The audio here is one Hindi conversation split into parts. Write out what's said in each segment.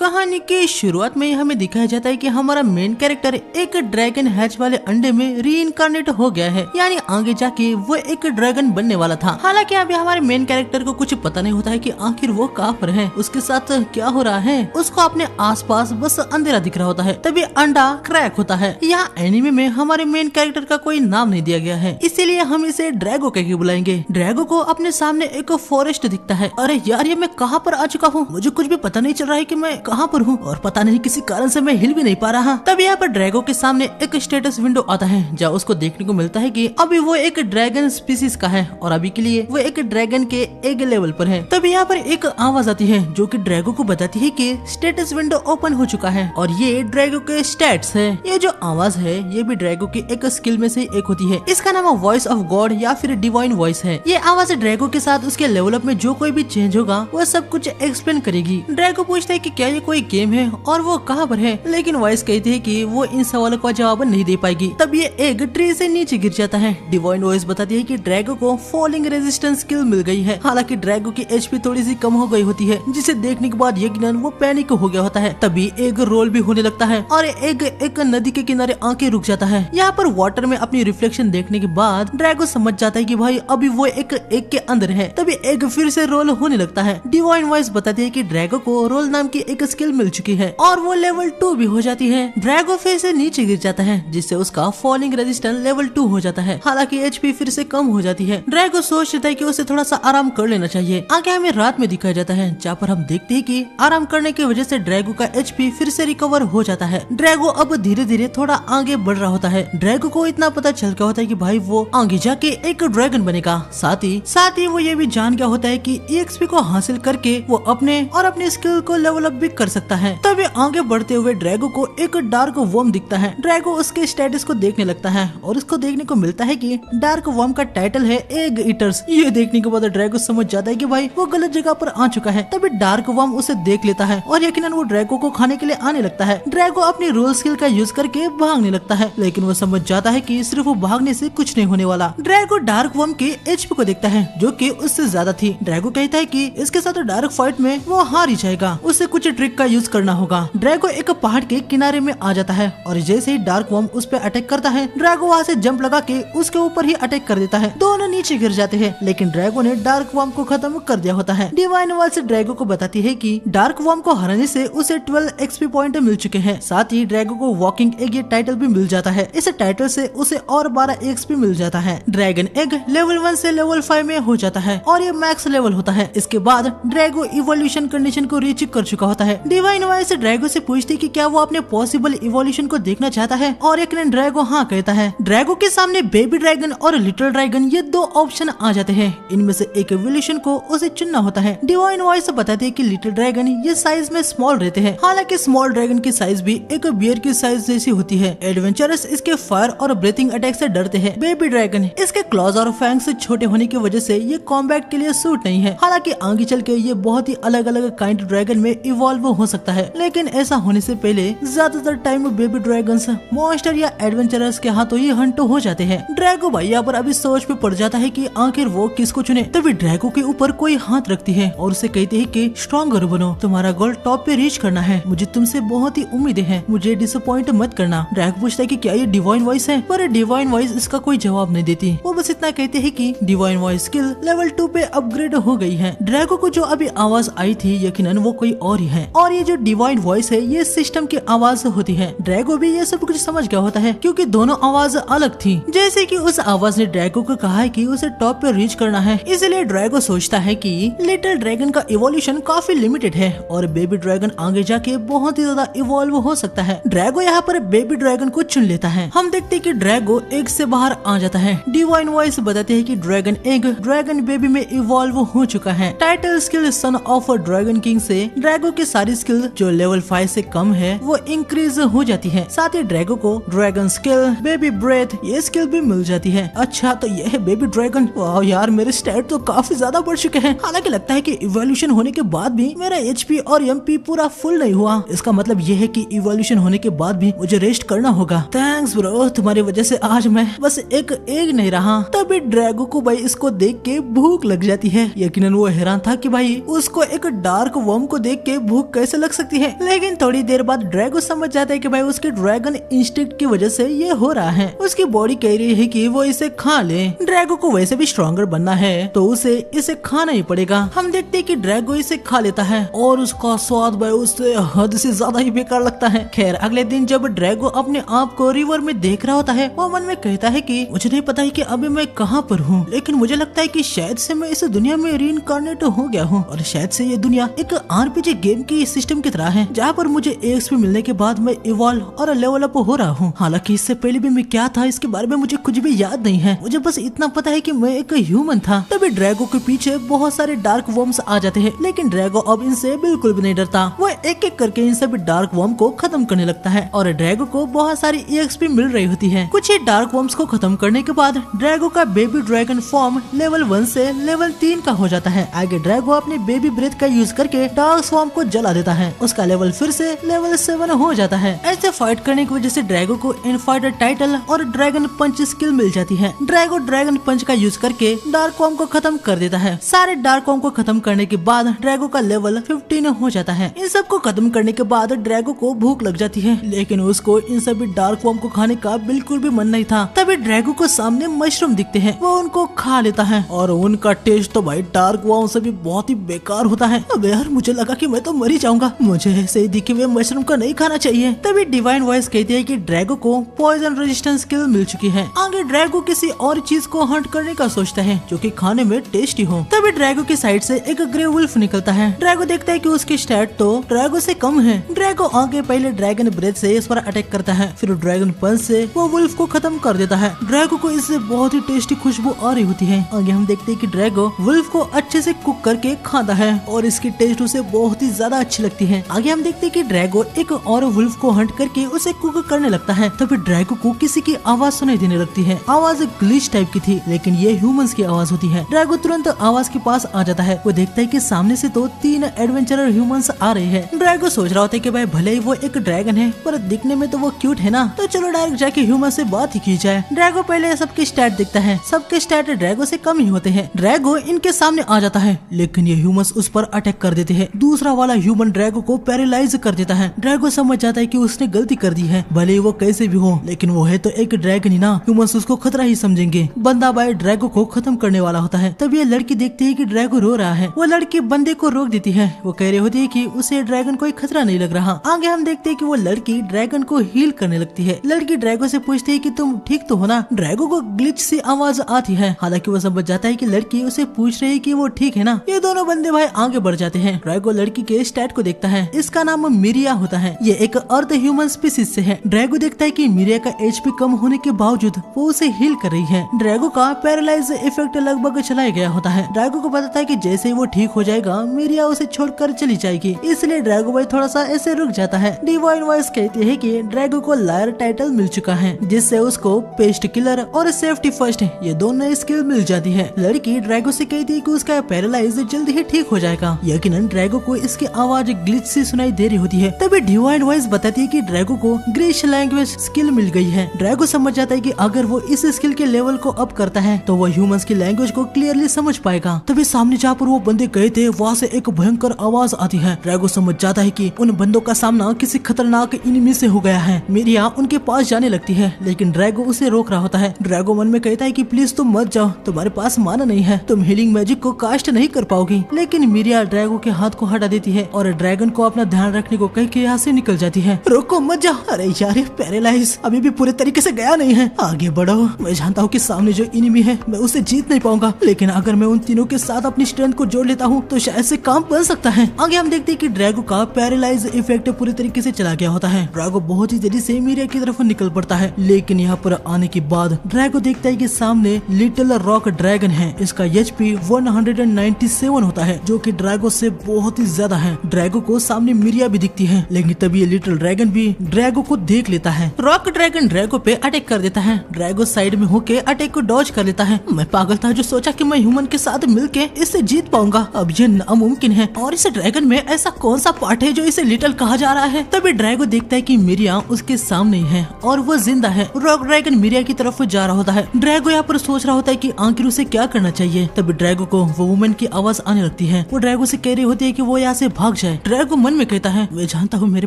कहानी की शुरुआत में ही हमें दिखाया जाता है कि हमारा मेन कैरेक्टर एक ड्रैगन हैच वाले अंडे में रीइंकार्नेट हो गया है, यानी आगे जाके वो एक ड्रैगन बनने वाला था। हालांकि अभी हमारे मेन कैरेक्टर को कुछ पता नहीं होता है कि आखिर वो कहाँ पर है, उसके साथ क्या हो रहा है। उसको अपने आसपास बस अंधेरा दिख रहा होता है, तभी अंडा क्रैक होता है। यहाँ एनिमे में हमारे मेन कैरेक्टर का कोई नाम नहीं दिया गया है, इसीलिए हम इसे ड्रैगो कह के बुलाएंगे। ड्रैगो को अपने सामने एक फॉरेस्ट दिखता है। अरे यार, ये मैं कहाँ पर आ चुका हूँ, मुझे कुछ भी पता नहीं चल रहा है कि मैं कहाँ पर हूँ, और पता नहीं किसी कारण से मैं हिल भी नहीं पा रहा। तब यहाँ पर ड्रैगो के सामने एक स्टेटस विंडो आता है, जहाँ उसको देखने को मिलता है कि अभी वो एक ड्रैगन स्पीसीज का है और अभी के लिए वो एक ड्रैगन के एग लेवल पर है। तभी यहाँ पर एक आवाज आती है जो कि ड्रैगो को बताती है कि स्टेटस विंडो ओपन हो चुका है और ये ड्रैगो के स्टैट्स है। ये जो आवाज है ये भी ड्रैगो की एक स्किल में से एक होती है। इसका नाम वॉइस ऑफ गॉड या फिर डिवाइन वॉइस है। ये आवाज ड्रैगो के साथ उसके लेवल अप में जो कोई भी चेंज होगा वो सब कुछ एक्सप्लेन करेगी। ड्रैगो पूछता है कि क्या ये कोई गेम है और वो कहाँ पर है, लेकिन वॉइस कहती है कि वो इन सवालों का जवाब नहीं दे पाएगी। तब ये एग ट्री से नीचे गिर जाता है। डिवाइन वॉइस बताती है कि ड्रैगो को फॉलिंग रेजिस्टेंस स्किल मिल गई है। हालांकि ड्रैगो की एचपी थोड़ी सी कम हो गई होती है, जिसे देखने के बाद यकीनन वो पैनिक हो गया होता है। तभी एग रोल भी होने लगता है और एग एक नदी के किनारे आके रुक जाता है। यहाँ पर वाटर में अपनी रिफ्लेक्शन देखने के बाद ड्रैगो समझ जाता है कि भाई अभी वो एक एग के अंदर है। तभी एग फिर से रोल होने लगता है। डिवाइन वॉइस बताती है कि ड्रैगो को रोल नाम की एक स्किल मिल चुकी है और वो लेवल 2 भी हो जाती है। ड्रैगो फिर से नीचे गिर जाता है, जिससे उसका फॉलिंग रेजिस्टेंस लेवल 2 हो जाता है। हालांकि एचपी फिर से कम हो जाती है। ड्रैगो सोचता है कि उसे थोड़ा सा आराम कर लेना चाहिए। आगे हमें रात में दिखाया जाता है, जहाँ पर हम देखते हैं कि आराम करने की वजह से ड्रैगो का एचपी फिर से रिकवर हो जाता है। ड्रैगो अब धीरे धीरे थोड़ा आगे बढ़ रहा होता है। ड्रैगो को इतना पता चल गया होता है कि भाई वो आगे जाके एक ड्रैगन बनेगा। साथ ही वो ये भी जान गया होता है कि EXP को हासिल करके वो अपने स्किल को लेवल अप भी कर सकता है। तभी आगे बढ़ते हुए ड्रैगो को एक डार्क वर्म दिखता है। ड्रैगो उसके स्टेटस को देखने लगता है और उसको देखने को मिलता है कि डार्क वर्म का टाइटल है एग ईटर्स। ये देखने के बाद ड्रैगो समझ जाता है कि भाई वो गलत जगह पर आ चुका है। तभी डार्क वर्म उसे देख लेता है और यकीनन वो ड्रैगो को खाने के लिए आने लगता है। ड्रैगो अपनी रोल स्किल का यूज करके भागने लगता है, लेकिन वो समझ जाता है कि सिर्फ वो भागने से कुछ नहीं होने वाला। ड्रैगो डार्क वर्म के एचपी को देखता है जो कि उससे ज्यादा थी। ड्रैगो कहता है कि इसके साथ डार्क फाइट में वो हार ही जाएगा, उसे कुछ ट्रिक का यूज करना होगा। ड्रैगो एक पहाड़ के किनारे में आ जाता है और जैसे ही डार्क वर्म उस पर अटैक करता है, ड्रैगो वहाँ से जंप लगा के उसके ऊपर ही अटैक कर देता है। दोनों नीचे गिर जाते हैं, लेकिन ड्रैगो ने डार्क वर्म को खत्म कर दिया होता है। डिवाइन वॉइस ड्रैगो को बताती है कि डार्क वर्म को हराने से उसे 12 एक्सपी पॉइंट मिल चुके हैं। साथ ही ड्रैगो को वॉकिंग एग ये टाइटल भी मिल जाता है। इस टाइटल से उसे और 12 एक्सपी मिल जाता है। ड्रैगन एग लेवल 1 से लेवल 5 में हो जाता है और ये मैक्स लेवल होता है। इसके बाद ड्रैगो इवोल्यूशन कंडीशन को रीच कर चुका होता है। डिवाइन वॉइस ड्रैगो से पूछती कि क्या वो अपने पॉसिबल इवोल्यूशन को देखना चाहता है और एक ड्रैगो हाँ कहता है। ड्रैगो के सामने बेबी ड्रैगन और लिटिल ड्रैगन ये 2 ऑप्शन आ जाते हैं। इनमें से एक इवोल्यूशन को उसे चुनना होता है। डिवाइन वॉइस बताती है कि लिटिल ड्रैगन ये साइज में स्मॉल रहते हैं। हालांकि स्मॉल ड्रैगन की साइज भी एक बियर की साइज जैसी होती है। एडवेंचरस इसके फायर और ब्रीथिंग अटैक से डरते हैं। बेबी ड्रैगन इसके क्लॉज और फैंग्स छोटे होने की वजह से ये कॉम्बैट के लिए सूट नहीं है। हालांकि आगे चल के ये बहुत ही अलग अलग काइंड ड्रैगन में इवॉल्व हो सकता है, लेकिन ऐसा होने से पहले ज्यादातर टाइम बेबी ड्रैगन्स मॉन्स्टर या एडवेंचरर्स के हाथों ही हंट हो जाते हैं। ड्रैगो भैया पर अभी सोच में पड़ जाता है कि आखिर वो किसको चुने। तभी ड्रैगो के ऊपर कोई हाथ रखती है और उसे कहती है कि स्ट्रॉन्गर बनो, तुम्हारा गोल टॉप पे रीच करना है। मुझे तुमसे बहुत ही उम्मीदें हैं, मुझे डिसअपॉइंट मत करना। ड्रैगो पूछता है कि क्या ये डिवाइन वॉइस है, पर डिवाइन वॉइस इसका कोई जवाब नहीं देती। वो बस इतना कहते हैं कि डिवाइन वॉइस स्किल लेवल 2 पे अपग्रेड हो गई है। ड्रैगो को जो अभी आवाज आई थी यकीनन वो कोई और ही है और ये जो डिवाइन वॉइस है ये सिस्टम की आवाज होती है। ड्रैगो भी ये सब कुछ समझ गया होता है क्योंकि दोनों आवाज अलग थी। जैसे कि उस आवाज ने ड्रैगो को कहा है कि उसे टॉप पे रीच करना है, इसलिए ड्रैगो सोचता है कि लिटिल ड्रैगन का इवोल्यूशन काफी लिमिटेड है और बेबी ड्रैगन आगे जाके बहुत ही ज्यादा इवॉल्व हो सकता है। ड्रैगो यहाँ पर बेबी ड्रैगन को चुन लेता है। हम देखते हैं कि ड्रैगो एग से बाहर आ जाता है। डिवाइन वॉइस बताते हैं कि ड्रैगन एग ड्रैगन बेबी में इवॉल्व हो चुका है। Title skill son of dragon king से ड्रैगो की सारी स्किल जो लेवल 5 से कम है वो इंक्रीज हो जाती है। साथ ही ड्रैगो को ड्रैगन स्किल, बेबी ब्रेथ ये स्किल भी मिल जाती है। अच्छा तो ये है बेबी ड्रैगन। वाह यार, मेरे स्टैट तो काफी ज्यादा बढ़ चुके हैं। हालांकि लगता है कि इवोल्यूशन होने के बाद भी मेरा एचपी और एमपी पूरा फुल नहीं हुआ। इसका मतलब ये है कि इवोल्यूशन होने के बाद भी मुझे रेस्ट करना होगा। थैंक्स ब्रो, तुम्हारी वजह से आज मैं बस एक एग नहीं रहा। तभी ड्रैगो को भाई इसको देख के भूख लग जाती है। यकीनन वो हैरान था कि भाई उसको एक डार्क वर्म को देख के भूख कैसे लग सकती है। लेकिन थोड़ी देर बाद ड्रैगो समझ जाता है कि भाई उसके ड्रैगन इंस्टिंक्ट की वजह से ये हो रहा है। उसकी बॉडी कह रही है कि वो इसे खा ले। ड्रैगो को वैसे भी स्ट्रॉन्गर बनना है तो उसे इसे खाना ही पड़ेगा। हम देखते हैं कि ड्रैगो इसे खा लेता है और उसका स्वाद भाई उससे हद से ज्यादा ही बेकार लगता है। खैर अगले दिन जब ड्रैगो अपने आप को रिवर में देख रहा होता है वो मन में कहता है कि मुझे नहीं पता है कि अभी मैं कहाँ पर हूँ, लेकिन मुझे लगता है कि शायद से मैं इस दुनिया में रीइंकार्नेट हो गया हूँ और शायद से ये दुनिया एक आरपीजी गेम की सिस्टम की तरह है जहाँ पर मुझे एक्सपी मिलने के बाद मैं इवॉल्व और लेवल अप हो रहा हूँ। हालांकि इससे पहले भी मैं क्या था इसके बारे में मुझे कुछ भी याद नहीं है, मुझे बस इतना पता है कि मैं एक ह्यूमन था। तभी ड्रैगो के पीछे बहुत सारे डार्क वर्म्स आ जाते हैं, लेकिन ड्रैगो अब इनसे बिल्कुल भी नहीं डरता। वो एक एक करके इन सभी डार्क वर्म को खत्म करने लगता है और ड्रैगो को बहुत सारी EXP मिल रही होती है। कुछ ही डार्क वर्म्स को खत्म करने के बाद ड्रैगो का बेबी ड्रैगन फॉर्म लेवल 1 से लेवल 3 का हो जाता है। आगे ड्रैगो अपने बेबी ब्रेथ का यूज करके डार्क स्वॉर्म को जला देता है, उसका लेवल फिर से लेवल 7 हो जाता है। ऐसे फाइट करने की वजह से ड्रैगो को इनफाइटर टाइटल और ड्रैगन पंच स्किल मिल जाती है। ड्रैगो ड्रैगन पंच का यूज करके डार्क वर्म को खत्म कर देता है। सारे डार्क वर्म को खत्म करने के बाद ड्रैगो का लेवल 15 हो जाता है। इन सब को खत्म करने के बाद ड्रैगो को भूख लग जाती है, लेकिन उसको इन सभी डार्क वर्म को खाने का बिल्कुल भी मन नहीं था। तभी ड्रैगो को सामने मशरूम दिखते हैं, वो उनको खा लेता है और उनका टेस्ट तो भाई डार्क वर्म से भी बहुत ही बेकार होता है। अब यार मुझे लगा कि मैं तो मर ही जाऊंगा, मुझे ऐसे ही दिखे हुए मशरूम का नहीं खाना चाहिए। तभी डिवाइन वॉइस कहती है कि ड्रैगो को पॉइजन रेजिस्टेंस स्किल मिल चुकी है। आगे ड्रैगो किसी और चीज को हंट करने का सोचता है जो कि खाने में टेस्टी हो। तभी ड्रैगो की साइड से एक ग्रे वुल्फ निकलता है। ड्रैगो देखता है कि उसकी स्टैट तो ड्रैगो से कम है। ड्रैगो आगे पहले ड्रैगन ब्रेथ से इस पर अटैक करता है, फिर ड्रैगन पंच से वो वुल्फ को खत्म कर देता है। ड्रैगो को इससे बहुत ही टेस्टी खुशबू आ रही होती है। आगे हम देखते हैं कि ड्रैगो वुल्फ को अच्छे से कुक करके खाता है और इसकी टेस्ट उसे बहुत ही ज्यादा अच्छी लगती है। आगे हम देखते हैं कि ड्रैगो एक और वुल्फ को हंट करके उसे कुक करने लगता है। तभी ड्रैगो को किसी की आवाज सुनाई देने लगती है। आवाज ग्लिच टाइप की थी, लेकिन ये ह्यूमंस की आवाज होती है। ड्रैगो तुरंत आवाज के पास आ जाता है। वो देखता है कि सामने से तो 3 एडवेंचरर ह्यूमंस आ रहे हैं। ड्रैगो सोच रहा होता है कि भाई भले ही वो एक ड्रैगन है पर दिखने में तो वो क्यूट है ना, तो चलो डायरेक्ट जाके ह्यूमन से बात ही की जाए। ड्रैगो पहले सबके स्टैट देखता है, सबके स्टैट ड्रैगो से कम ही होते हैं। ड्रैगो इनके सामने आ जाता है, लेकिन ये ह्यूमंस उस पर अटैक कर देते हैं। दूसरा वाला ह्यूमन ड्रैगो को पैरालाइज कर देता है। ड्रैगो समझ जाता है कि उसने गलती कर दी है, भले ही वो कैसे भी हो, लेकिन वो है तो एक ड्रैगन ही ना, ह्यूमंस उसको खतरा ही समझेंगे। बंदा भाई ड्रैगो को खत्म करने वाला होता है। तब ये लड़की देखती है कि ड्रैगो रो रहा है। वो लड़की बंदे को रोक देती है। वो कह रही होती है कि उसे ड्रैगन कोई खतरा नहीं लग रहा। आगे हम देखते हैं कि वो लड़की ड्रैगन को हील करने लगती है। लड़की ड्रैगो से पूछती है कि तुम ठीक तो हो ना। ड्रैगो को ग्लिच सी आवाज आती है, हालांकि वो समझ जाता है कि लड़की उसे पूछ रही है कि वो ठीक है ना। ये दोनों बंदे भाई आगे बढ़ जाते हैं। ड्रैगो लड़की के स्टैट को देखता है, इसका नाम मिरिया होता है। ये एक अर्थ ह्यूमन स्पीसीज से है। ड्रैगो देखता है कि मिरिया का HP कम होने के बावजूद वो उसे हील कर रही है। ड्रैगो का पैरालाइज इफेक्ट लगभग चला गया होता है। ड्रैगो को पता था कि जैसे ही वो ठीक हो जाएगा मिरिया उसे छोड़कर चली जाएगी, इसलिए ड्रैगो भाई थोड़ा सा ऐसे रुक जाता है। डिवाइन वॉइस कहती है कि ड्रैगो को लायर टाइटल मिल चुका है, जिससे उसको पेस्ट किलर और सेफ्टी फर्स्ट ये दोनों स्किल मिल जाती है। लड़की ड्रैगो से कहती है कि उसका पैरालाइज जल्द ही ठीक हो जाएगा। यकीनन ड्रैगो को इसकी आवाज ग्लिच से सुनाई दे रही होती है। तभी डिवाइन वॉइस बताती है कि ड्रैगो को ग्रीश लैंग्वेज स्किल मिल गई है। ड्रैगो समझ जाता है कि अगर वो इस स्किल के लेवल को अप करता है तो वो ह्यूमंस की लैंग्वेज को क्लियरली समझ पाएगा। तभी सामने जहाँ पर वो बंदे गए थे वहाँ से एक भयंकर आवाज आती है। ड्रैगो समझ जाता है कि उन बंदों का सामना किसी खतरनाक एनिमी से हो गया है। मिरिया उनके पास जाने लगती है, लेकिन ड्रैगो उसे रोक रहा होता है। ड्रैगो मन में कहता है कि प्लीज तुम मत जाओ, तुम्हारे पास माना नहीं है, तुम हीलिंग मैजिक को कास्ट नहीं कर पाओगी। लेकिन मिरिया ड्रैगो के हाथ को हटा देती है और ड्रैगन को अपना ध्यान रखने को कह के यहाँ से निकल जाती है। रोको मत जाओ। अरे यार पैरालाइज अभी भी पूरे तरीके से गया नहीं है, आगे बढ़ो। मैं जानता हूँ कि सामने जो एनिमी है मैं उसे जीत नहीं पाऊंगा, लेकिन अगर मैं उन तीनों के साथ अपनी स्ट्रेंथ को जोड़ लेता हूँ तो शायद से काम बन सकता है। आगे हम देखते हैं कि ड्रैगो का पैरालाइज इफेक्ट पूरी तरीके से चला गया होता है। ड्रैगो बहुत ही तेजी से मिरिया की तरफ निकल पड़ता है, लेकिन यहाँ पर आने के बाद ड्रैगो देखता है कि सामने लिटिल रॉक ड्रैगन है। इसका HP 197 होता है, जो कि ड्रैगो से बहुत ही ज्यादा है। ड्रैगो को सामने मिरिया भी दिखती है, लेकिन तभी ये लिटिल ड्रैगन भी ड्रैगो को देख लेता है। रॉक ड्रैगन ड्रैगो पे अटैक कर देता है। ड्रैगो साइड में होके अटैक को डॉज कर लेता है। मैं पागल था जो सोचा कि मैं ह्यूमन के साथ मिलके इससे जीत पाऊंगा, अब ये नामुमकिन है। और इस ड्रैगन में ऐसा कौन सा पार्ट है जो इसे लिटिल कहा जा रहा है। तभी ड्रैगो देखता है कि मिरिया उसके सामने है और वो जिंदा है। रॉक ड्रैगन मिरिया की तरफ जा रहा होता है। ड्रैगो यहाँ पर सोच रहा होता है कि आखिर उसे क्या करना चाहिए। तभी ड्रैगो को वो वुमन की आवाज आने लगती है। वो ड्रैगो से कह रही होती है कि वो यहाँ से भाग जाए। ड्रैगो मन में कहता है, मैं जानता हूँ मेरे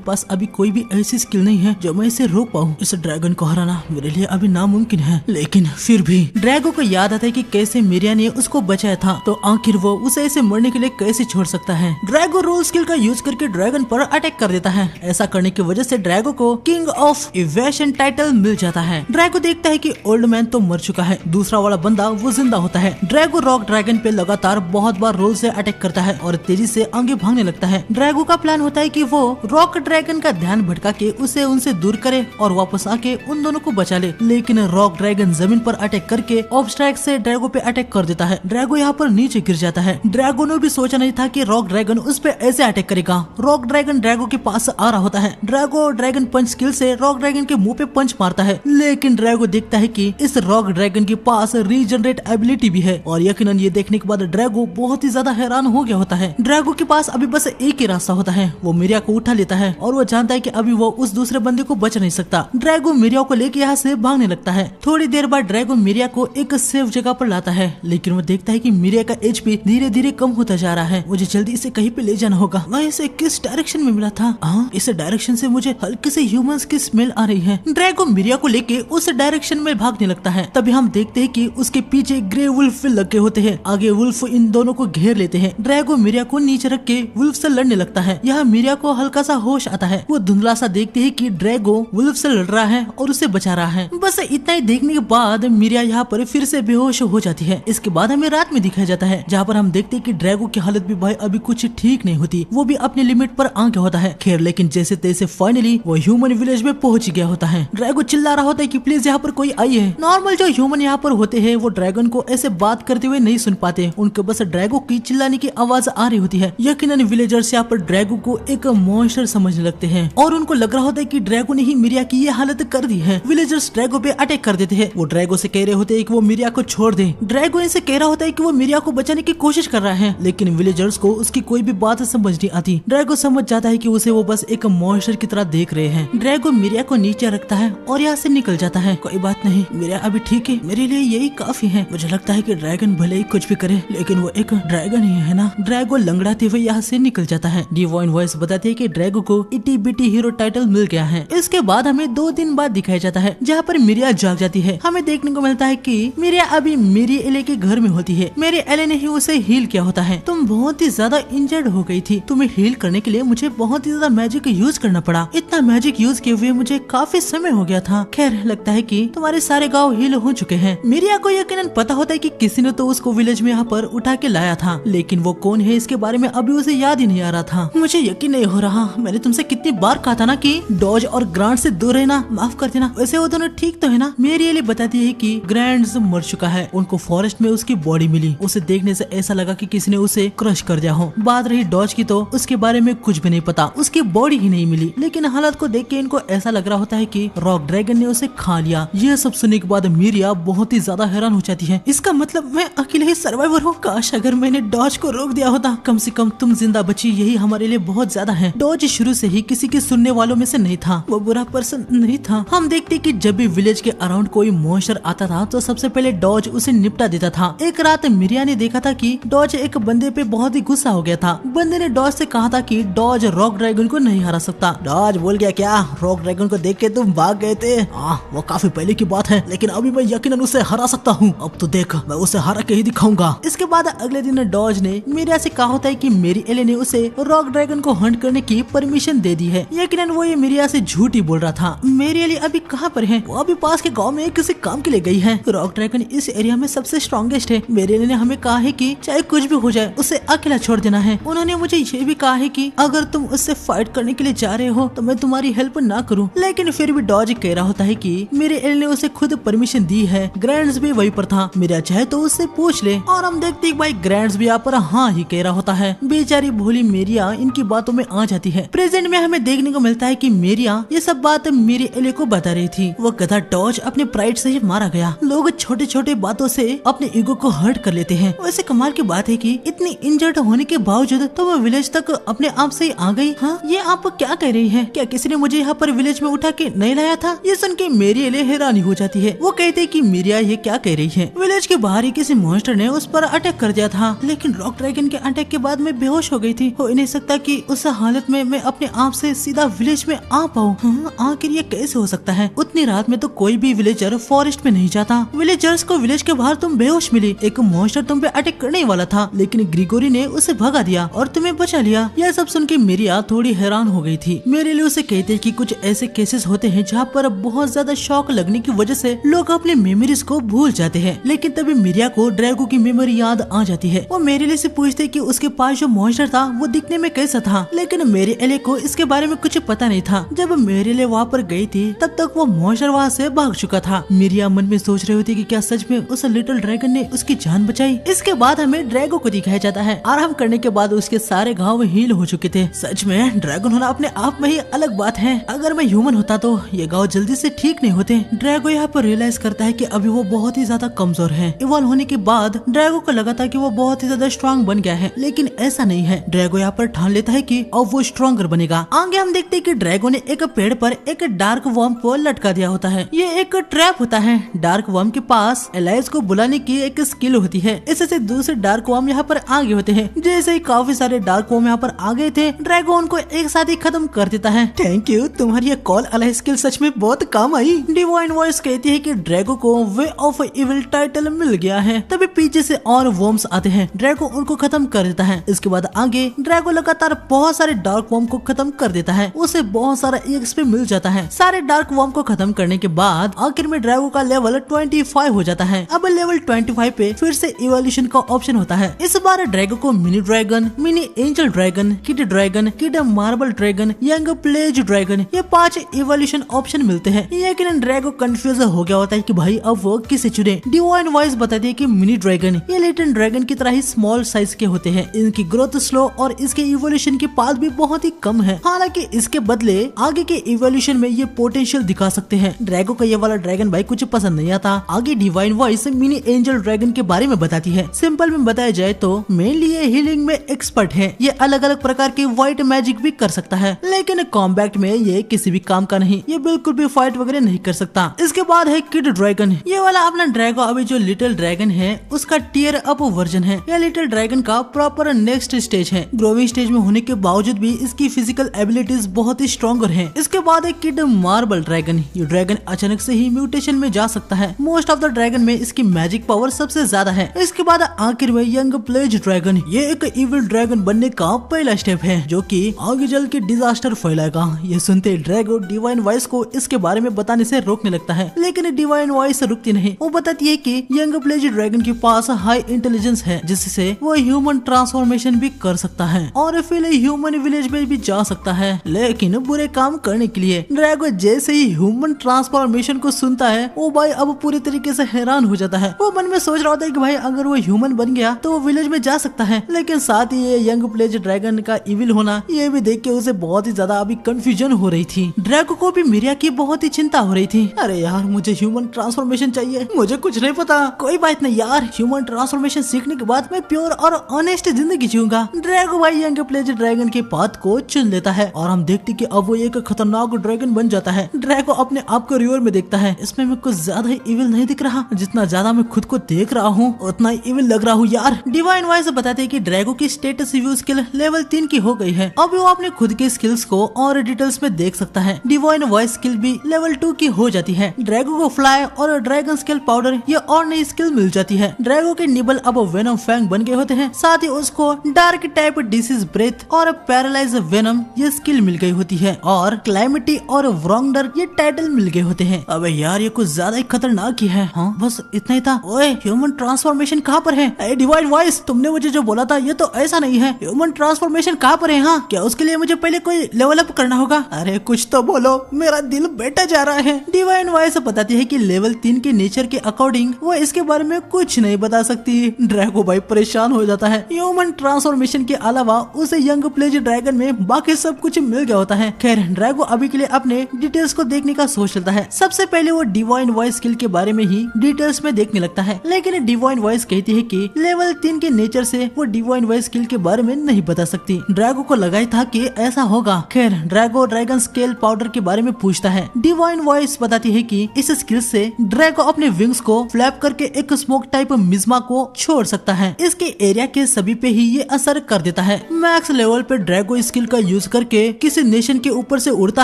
पास अभी कोई भी ऐसी स्किल नहीं है जो मैं इसे रोक पाऊँ। इस ड्रैगन को हराना मेरे लिए अभी नामुमकिन है। लेकिन फिर भी ड्रैगो को याद आता है कि कैसे मिरिया ने उसको बचाया था, तो आखिर वो उसे ऐसे मरने के लिए कैसे छोड़ सकता है। ड्रैगो रोल स्किल का यूज करके ड्रैगन पर अटैक कर देता है। ऐसा करने की वजह से ड्रैगो को किंग ऑफ इवेशन टाइटल मिल जाता है। ड्रैगो देखता है कि ओल्ड मैन तो मर चुका है, दूसरा वाला बंदा वो जिंदा होता है। ड्रैगो रॉक ड्रैगन पे लगातार बहुत बार रोल से अटैक करता है और तेजी से आगे भागने लगता है। ड्रैगो का प्लान होता है कि वो रॉक ड्रैगन का ध्यान भटका के उसे उनसे दूर करे और वापस आके उन दोनों को बचा ले। लेकिन रॉक ड्रैगन जमीन पर अटैक करके ऑब्स्ट्रैक से ड्रैगो पे अटैक कर देता है। ड्रैगो यहाँ पर नीचे गिर जाता है। ड्रैगो ने भी सोचा नहीं था कि रॉक ड्रैगन उस पे ऐसे अटैक करेगा। रॉक ड्रैगन ड्रैगो के पास आ रहा होता है। ड्रैगो ड्रैगन पंच स्किल से रॉक ड्रैगन के मुंह पे पंच मारता है, लेकिन ड्रैगो देखता है कि इस रॉक ड्रैगन के पास रीजनरेट एबिलिटी भी है और यकीनन ये देखने के बाद ड्रैगो बहुत ही ज्यादा हैरान हो गया होता है। ड्रैगो के पास अभी बस एक ही रास्ता होता है, वो मिरिया को उठा लेता है और वो जानता है कि अभी वो उस दूसरे बंदे को बच नहीं सकता। ड्रैगो मिरिया को लेके यहाँ से भागने लगता है। थोड़ी देर बाद ड्रैगो मिरिया को एक सेफ जगह पर लाता है, लेकिन वो देखता है कि मिरिया का एचपी धीरे धीरे कम होता जा रहा है। मुझे जल्दी इसे कहीं पे ले जाना होगा। मैं इसे किस डायरेक्शन में मिला था? इस डायरेक्शन से मुझे हल्के से ह्यूमंस की स्मेल आ रही है। ड्रैगो मिरिया को लेके उस डायरेक्शन में भागने लगता है। तभी हम देखते हैं कि उसके पीछे ग्रे वुल्फ लगे होते हैं। आगे वुल्फ इन दोनों को घेर लेते हैं। ड्रैगो मिरिया को नीचे रख के वुल्फ से लड़ने लगता है। यहाँ मिरिया को हल्का सा होश आता है। वो धुंधला सा देखते है कि ड्रैगो वुल्फ से लड़ रहा है और उसे बचा रहा है। बस इतना ही देखने के बाद मिरिया यहाँ पर फिर से बेहोश हो जाती है। इसके बाद हमें रात में दिखाया जाता है, जहाँ पर हम देखते हैं कि ड्रैगो की हालत भी भाई अभी कुछ ठीक नहीं होती। वो भी अपने लिमिट पर आ गया होता है। खैर लेकिन जैसे तैसे फाइनली वो ह्यूमन विलेज में पहुंच गया होता है। ड्रैगो चिल्ला रहा होता है कि प्लीज यहाँ पर कोई आई है। नॉर्मल जो ह्यूमन यहाँ पर होते हैं वो ड्रैगन को ऐसे बात करते हुए नहीं सुन पाते, उनको बस ड्रैगो की चिल्लाने की आवाज आ रही होती है। यकीनन विलेजर्स यहाँ पर ड्रैगो को एक मॉन्स्टर समझने लगते हैं और उनको लग रहा होता है कि ड्रैगो ने ही मिरिया की ये हालत कर दी है। विलेजर्स ड्रैगो पे अटैक कर देते हैं। वो ड्रैगो से कह रहे होते हैं कि वो मिरिया को छोड़ दे। ड्रैगो इनसे कह रहा होता है कि वो मिरिया को बचाने की कोशिश कर रहा है, लेकिन विलेजर्स को उसकी कोई भी बात समझ नहीं आती। ड्रैगो समझ जाता है कि उसे वो बस एक मॉन्स्टर की तरह देख रहे हैं। ड्रैगो मिरिया को नीचे रखता है और यहाँ से निकल जाता है। कोई बात नहीं, मिरिया अभी ठीक है, मेरे लिए यही काफी है। मुझे लगता है कि ड्रैगन भले ही कुछ भी करे, लेकिन वो एक ड्रैगन ही है ना। ड्रैगो लंगड़ाते हुए यहाँ से निकल जाता है। डिवाइन वॉइस बताती है कि ड्रैगो को इटी बिटी हीरो टाइटल मिल गया है। इसके बाद हमें 2 दिन बाद दिखाया जाता है, जहाँ पर मिरिया जाग जाती है। हमें देखने को मिलता है कि मिरिया अभी मेरी एले के घर में होती है। मेरे एले ने ही उसे हील किया होता है। तुम बहुत ही ज्यादा इंजर्ड हो गई थी। तुम्हें हील करने के लिए मुझे बहुत ही ज्यादा मैजिक यूज करना पड़ा। इतना मैजिक यूज किए हुए मुझे काफी समय हो गया था। खैर लगता है कि तुम्हारे सारे गाँव हील हो चुके हैं। मिरिया को यकीनन पता होता है कि किसी ने तो उसको विलेज में यहाँ पर उठा के लाया था, लेकिन वो कौन है इसके बारे में अभी उसे याद ही नहीं आ रहा था। मुझे यकीन नहीं हो रहा। मैंने तुमसे कितनी बार कहा था ना कि डॉज और ग्रांट से दूर रहना। माफ कर देना। वैसे वो दोनों ठीक तो है ना? मेरी एली बताती है कि ग्रैंड्स मर चुका है। उनको फॉरेस्ट में उसकी बॉडी मिली। उसे देखने से ऐसा लगा कि किसी ने उसे क्रश कर दिया हो। बात रही डॉज की तो उसके बारे में कुछ भी नहीं पता, उसकी बॉडी ही नहीं मिली। लेकिन हालत को देख के इनको ऐसा लग रहा होता है कि रॉक ड्रैगन ने उसे खा लिया। यह सब सुनने के बाद मिरिया बहुत ही ज्यादा हैरान हो जाती है। इसका मतलब मैं अकेले ही सर्वाइवर हूँ। काश अगर मैंने डॉज को रोक दिया होता। कम से कम तुम जिंदा बची, यही हमारे लिए बहुत ज्यादा है। डॉज शुरू से ही किसी के सुनने वालों में से नहीं था। वो बुरा पर्सन नहीं था। हम देखते कि जब भी विलेज के अराउंड कोई मॉन्स्टर आता था तो सबसे पहले डॉज उसे निपटा देता था। एक रात मिरिया ने देखा था कि डॉज एक बंदे पे बहुत ही गुस्सा हो गया था। बंदे ने डॉज से कहा था कि डॉज रॉक ड्रैगन को नहीं हरा सकता। डॉज बोल गया क्या? रॉक ड्रैगन को देख के तुम भाग गए थे? वो काफी पहले की बात है, लेकिन अभी मैं यकीनन उसे हरा सकता हूँ। अब तो देख, मैं उसे हरा के ही दिखाऊंगा। इसके बाद अगले दिन डॉज ने मिरिया से कहा होता है कि मेरी एले ने उसे रॉक ड्रैगन को हंट करने की परमिशन दे दी है। यकीनन वो ये मिरिया से झूठ ही बोल रहा था। मेरी एले अभी कहाँ पर है? वो अभी पास के गांव में किसी काम के लिए गई है। रॉक ड्रैगन इस एरिया में सबसे स्ट्रॉन्गेस्ट है। मेरी एले ने हमें कहा है कि चाहे कुछ भी हो जाए उसे अकेला छोड़ देना है। उन्होंने मुझे ये भी कहा है कि अगर तुम उससे फाइट करने के लिए जा रहे हो तो मैं तुम्हारी हेल्प ना करूं। लेकिन फिर भी डॉज कह रहा होता है कि मेरे एले ने उसे खुद परमिशन दी है। ग्रैंड्स भी वहीं पर था। मेरा चाहे तो उससे पूछ ले। और हम देखते भाई ग्रैंड्स भी यहाँ पर हाँ ही कह रहा होता है। बेचारी भोली मेरिया इनकी बातों में आ जाती है। प्रेजेंट में हमें देखने को मिलता है कि मेरिया ये सब बात मेरी एले को बता रही थी। वो गधा डॉज अपने प्राइड से ही मारा गया। लोग छोटे छोटे बातों से अपने ईगो को हर्ट कर लेते हैं। वैसे कमाल की बात है कि इतनी इंजर्ड होने के बावजूद तो वो विलेज तक अपने आप से ही आ गई। हाँ, ये आप क्या कह रही है? क्या किसी ने मुझे यहाँ पर विलेज में उठा के नहीं लाया था? ये सुन के मेरी एले हैरानी हो जाती है। वो कहते कि मिरिया ये क्या कह रही है? विलेज के बाहर ही किसी मॉन्स्टर ने उस पर अटैक कर दिया था, लेकिन रॉक ड्रैगन के अटैक के बाद मैं बेहोश हो गई थी हो ही नहीं सकता कि उस हालत में मैं अपने आप से सीधा विलेज में आ पाऊँ। हाँ, आखिर ये कैसे हो सकता है? उतनी रात में तो कोई भी विलेजर फॉरेस्ट में नहीं जाता। विलेजर्स को विलेज के बाहर तुम बेहोश मिली, एक मॉन्स्टर तुम पे अटैक करने वाला था, लेकिन ग्रिगोरी ने उसे भगा दिया और तुम्हें बचा लिया। यह सब सुन के मिरिया थोड़ी हैरान हो गई थी। मेरे लिए उसे कहते कि कुछ ऐसे केसेस होते हैं जहाँ पर बहुत ज्यादा शॉक लगने की वजह से लोग अपने मेमोरीज को भूल जाते हैं, लेकिन तभी मिरिया को ड्रैगो की मेमोरी याद आ जाती है। वो मेरे लिए से पूछते कि उसके पास जो मॉन्स्टर था वो दिखने में कैसा था, लेकिन मेरे एले को इसके बारे में कुछ पता नहीं था। जब मेरे लिए वहाँ पर गई थी तब तक वो मॉन्स्टर वहाँ से भाग चुका था। मिरिया मन में सोच रही होती कि क्या सच में उस लिटिल ड्रैगन ने उसकी जान बचाई। इसके बाद हमें ड्रैगो को दिखाया जाता है। आराम करने के बाद उसके सारे घाव हील हो चुके थे। सच में ड्रैगन होना अपने आप में ही अलग बात है। अगर मैं ह्यूमन होता तो ये घाव जल्दी से ठीक नहीं होते। ड्रैगो यहाँ पर रियलाइज करता है कि अभी वो बहुत ही ज्यादा कमजोर है। इवॉल्व होने के बाद ड्रैगो को लगा था कि वो बहुत ही ज्यादा स्ट्रॉन्ग बन गया है, लेकिन ऐसा नहीं है। ड्रैगो यहाँ पर ठान लेता है कि अब वो स्ट्रॉन्गर बनेगा। आगे हम देखते हैं कि ड्रैगो ने एक पेड़ पर एक डार्क वर्म को लटका दिया होता है। ये एक ट्रैप होता है। डार्क वर्म के पास एलाइज को बुलाने की एक स्किल होती है। इससे दूसरे डार्क वर्म यहाँ पर आगे होते हैं। जैसे ही काफी सारे डार्क वर्म यहाँ पर आ गए थे, ड्रैगो उनको एक साथ ही खत्म कर देता है। थैंक यू, तुम्हारी ये कॉल अलाइज स्किल सच में बहुत काम आई। डिवाइन वॉइस कहती है कि ड्रैगो को वे ऑफ इविल टाइटल मिल गया है। तभी पीछे से और वर्म्स आते हैं। ड्रैगो उनको खत्म कर देता है। इसके बाद आगे ड्रैगो लगातार बहुत सारे डार्क वर्म को खत्म कर देता है। उसे बहुत सारा एक्सपी मिल जाता है। सारे डार्क वर्म को खत्म करने के बाद आखिर में ड्रैगो का लेवल 25 हो जाता है। अब लेवल 25 पे फिर से इवोल्यूशन का ऑप्शन होता है। इस बार ड्रैगो को mini dragon, mini angel dragon, kid marble dragon, young pledge dragon, ये 5 इवोल्यूशन ऑप्शन मिलते हैं। लेकिन ड्रैगो कंफ्यूज हो गया होता है कि भाई अब वो किसे चुने। डिवाइन वॉइस बताती है कि मिनी ड्रैगन ये लिटिल ड्रैगन की तरह ही स्मॉल साइज के होते हैं। इनकी ग्रोथ स्लो और इसके इवोल्यूशन की पाथ भी बहुत ही कम है। हालांकि इसके बदले आगे के इवोल्यूशन में ये पोटेंशियल दिखा सकते हैं। ड्रैगो को ये वाला ड्रैगन भाई कुछ पसंद नहीं आता। आगे divine voice mini angel dragon के बारे में बताती है। सिंपल में बताया जाए तो मेनली ये हीलिंग में एक्सपर्ट है। ये अलग अलग प्रकार के व्हाइट मैजिक भी कर सकता है, लेकिन कॉम्बैट में ये किसी भी काम का नहीं। ये बिल्कुल भी फाइट वगैरह नहीं कर सकता। इसके बाद है किड ड्रैगन। ये वाला अपना ड्रैगो अभी जो लिटिल ड्रैगन है उसका टियर अप वर्जन है। यह लिटिल ड्रैगन का प्रॉपर नेक्स्ट स्टेज है। ग्रोविंग स्टेज में होने के बावजूद भी इसकी फिजिकल एबिलिटीज बहुत ही स्ट्रॉन्गर है। इसके बाद है किड मार्बल ड्रैगन। ये ड्रैगन अचानक से ही म्यूटेशन में जा सकता है। मोस्ट ऑफ द ड्रैगन में इसकी मैजिक पावर सबसे ज्यादा है। इसके बाद आखिर में यंग प्लेज ड्रैगन। ये एक इविल ड्रैगन बनने का पहला स्टेप है जो कि आगे चल के डिजास्टर फैलाएगा। ये सुनते ड्रैगो डिवाइन वॉइस को इसके बारे में बताने से रोकने लगता है, लेकिन डिवाइन वॉइस रुकती नहीं। वो बताती है कि यंग प्लेज ड्रैगन के पास हाई इंटेलिजेंस है, जिससे वो ह्यूमन ट्रांसफॉर्मेशन भी कर सकता है और फिर ह्यूमन विलेज में भी जा सकता है, लेकिन बुरे काम करने के लिए। ड्रैगो जैसे ही ह्यूमन ट्रांसफॉर्मेशन को सुनता है वो भाई अब पूरी तरीके से हैरान हो जाता है। वो मन में सोच रहा होता है कि भाई अगर वो ह्यूमन बन गया तो वो विलेज में जा सकता है, लेकिन साथ ही ये यंग प्लेज ड्रैगन का इविल होना ये भी देख के उसे बहुत ही ज्यादा अभी कंफ्यूजन हो रही थी। ड्रैगो को भी मिरिया की बहुत ही चिंता हो रही थी। अरे यार मुझे ह्यूमन ट्रांसफॉर्मेशन चाहिए, मुझे कुछ नहीं पता। कोई बात नहीं यार, ह्यूमन ट्रांसफॉर्मेशन सीखने के बाद मैं प्योर और ऑनेस्ट जिंदगी जीऊंगा। ड्रैगो भाई यंग प्लेज ड्रैगन के पाथ को चुन लेता है और हम देखते कि अब वो एक खतरनाक ड्रैगन बन जाता है। ड्रैगो अपने आप को रिवर में देखता है। इसमें मैं कुछ ज्यादा ही इविल नहीं दिख रहा। जितना ज्यादा मैं खुद को देख रहा हूँ उतना ही इविल लग रहा हूँ यार। डिवाइन वॉइस बताते हैं कि ड्रैगो की स्टेटस रिव्यू स्किल लेवल 3 की हो गई है। अब वो अपने खुद के स्किल्स को और डिटेल्स में देख सकता है। डिवाइन वॉइस स्किल भी लेवल 2 की हो जाती है। ड्रैगो को फ्लाई और ड्रैगन स्किल पाउडर ये और नई स्किल मिल जाती है। ड्रैगो के निबल अब वेनम फैंग बन गए होते हैं। साथ ही उसको डार्क टाइप डिसीज ब्रेथ और पैरालाइज वेनम ये स्किल मिल गई होती है और क्लाइमेटी और व्रॉन्गडर ये टाइटल मिल गए होते हैं। अबे यार ये कुछ ज्यादा ही खतरनाक ही है। हाँ बस इतना ही था। ओए ह्यूमन ट्रांसफॉर्मेशन कहाँ पर है? डिवाइन वॉइस तुमने मुझे जो बोला था ये तो ऐसा नहीं है। ह्यूमन ट्रांसफॉर्मेशन कहाँ पर है? हाँ क्या उसके लिए मुझे पहले कोई लेवल अप करना होगा? अरे कुछ तो बोलो, मेरा दिल बैठा जा रहा है। डिवाइन वॉइस बताती है कि लेवल 3 के नेचर के अकॉर्डिंग वो इसके बारे में कुछ नहीं बता सकती। ड्रैगो भाई परेशान हो जाता है। ह्यूमन ट्रांसफॉर्मेशन के अलावा उसे यंग प्लेज ड्रैगन में बाकी सब कुछ मिल गया होता है। खैर ड्रैगो अभी के लिए अपने डिटेल्स को देखने का सोच लेता है। सबसे पहले वो डिवाइन वॉइस स्किल के बारे में ही डिटेल्स में देखने लगता है, लेकिन डिवाइन वॉइस कहती है कि लेवल 3 के नेचर से वो डिवाइन वॉइस स्किल के बारे में नहीं बता सकती। ड्रैगो को लगा था कि ऐसा होगा। खैर ड्रैगो ड्रैगन स्केल पाउडर के बारे में पूछता है। डिवाइन वॉइस बताती है कि इस स्किल से ड्रैगो अपने विंग्स को फ्लैप करके एक स्मोक टाइप मिज़मा को छोड़ सकता है। इसके एरिया के सभी पे ही ये असर कर देता है। है। मैक्स लेवल पे ड्रैगो स्किल का यूज करके किसी नेशन के ऊपर से उड़ता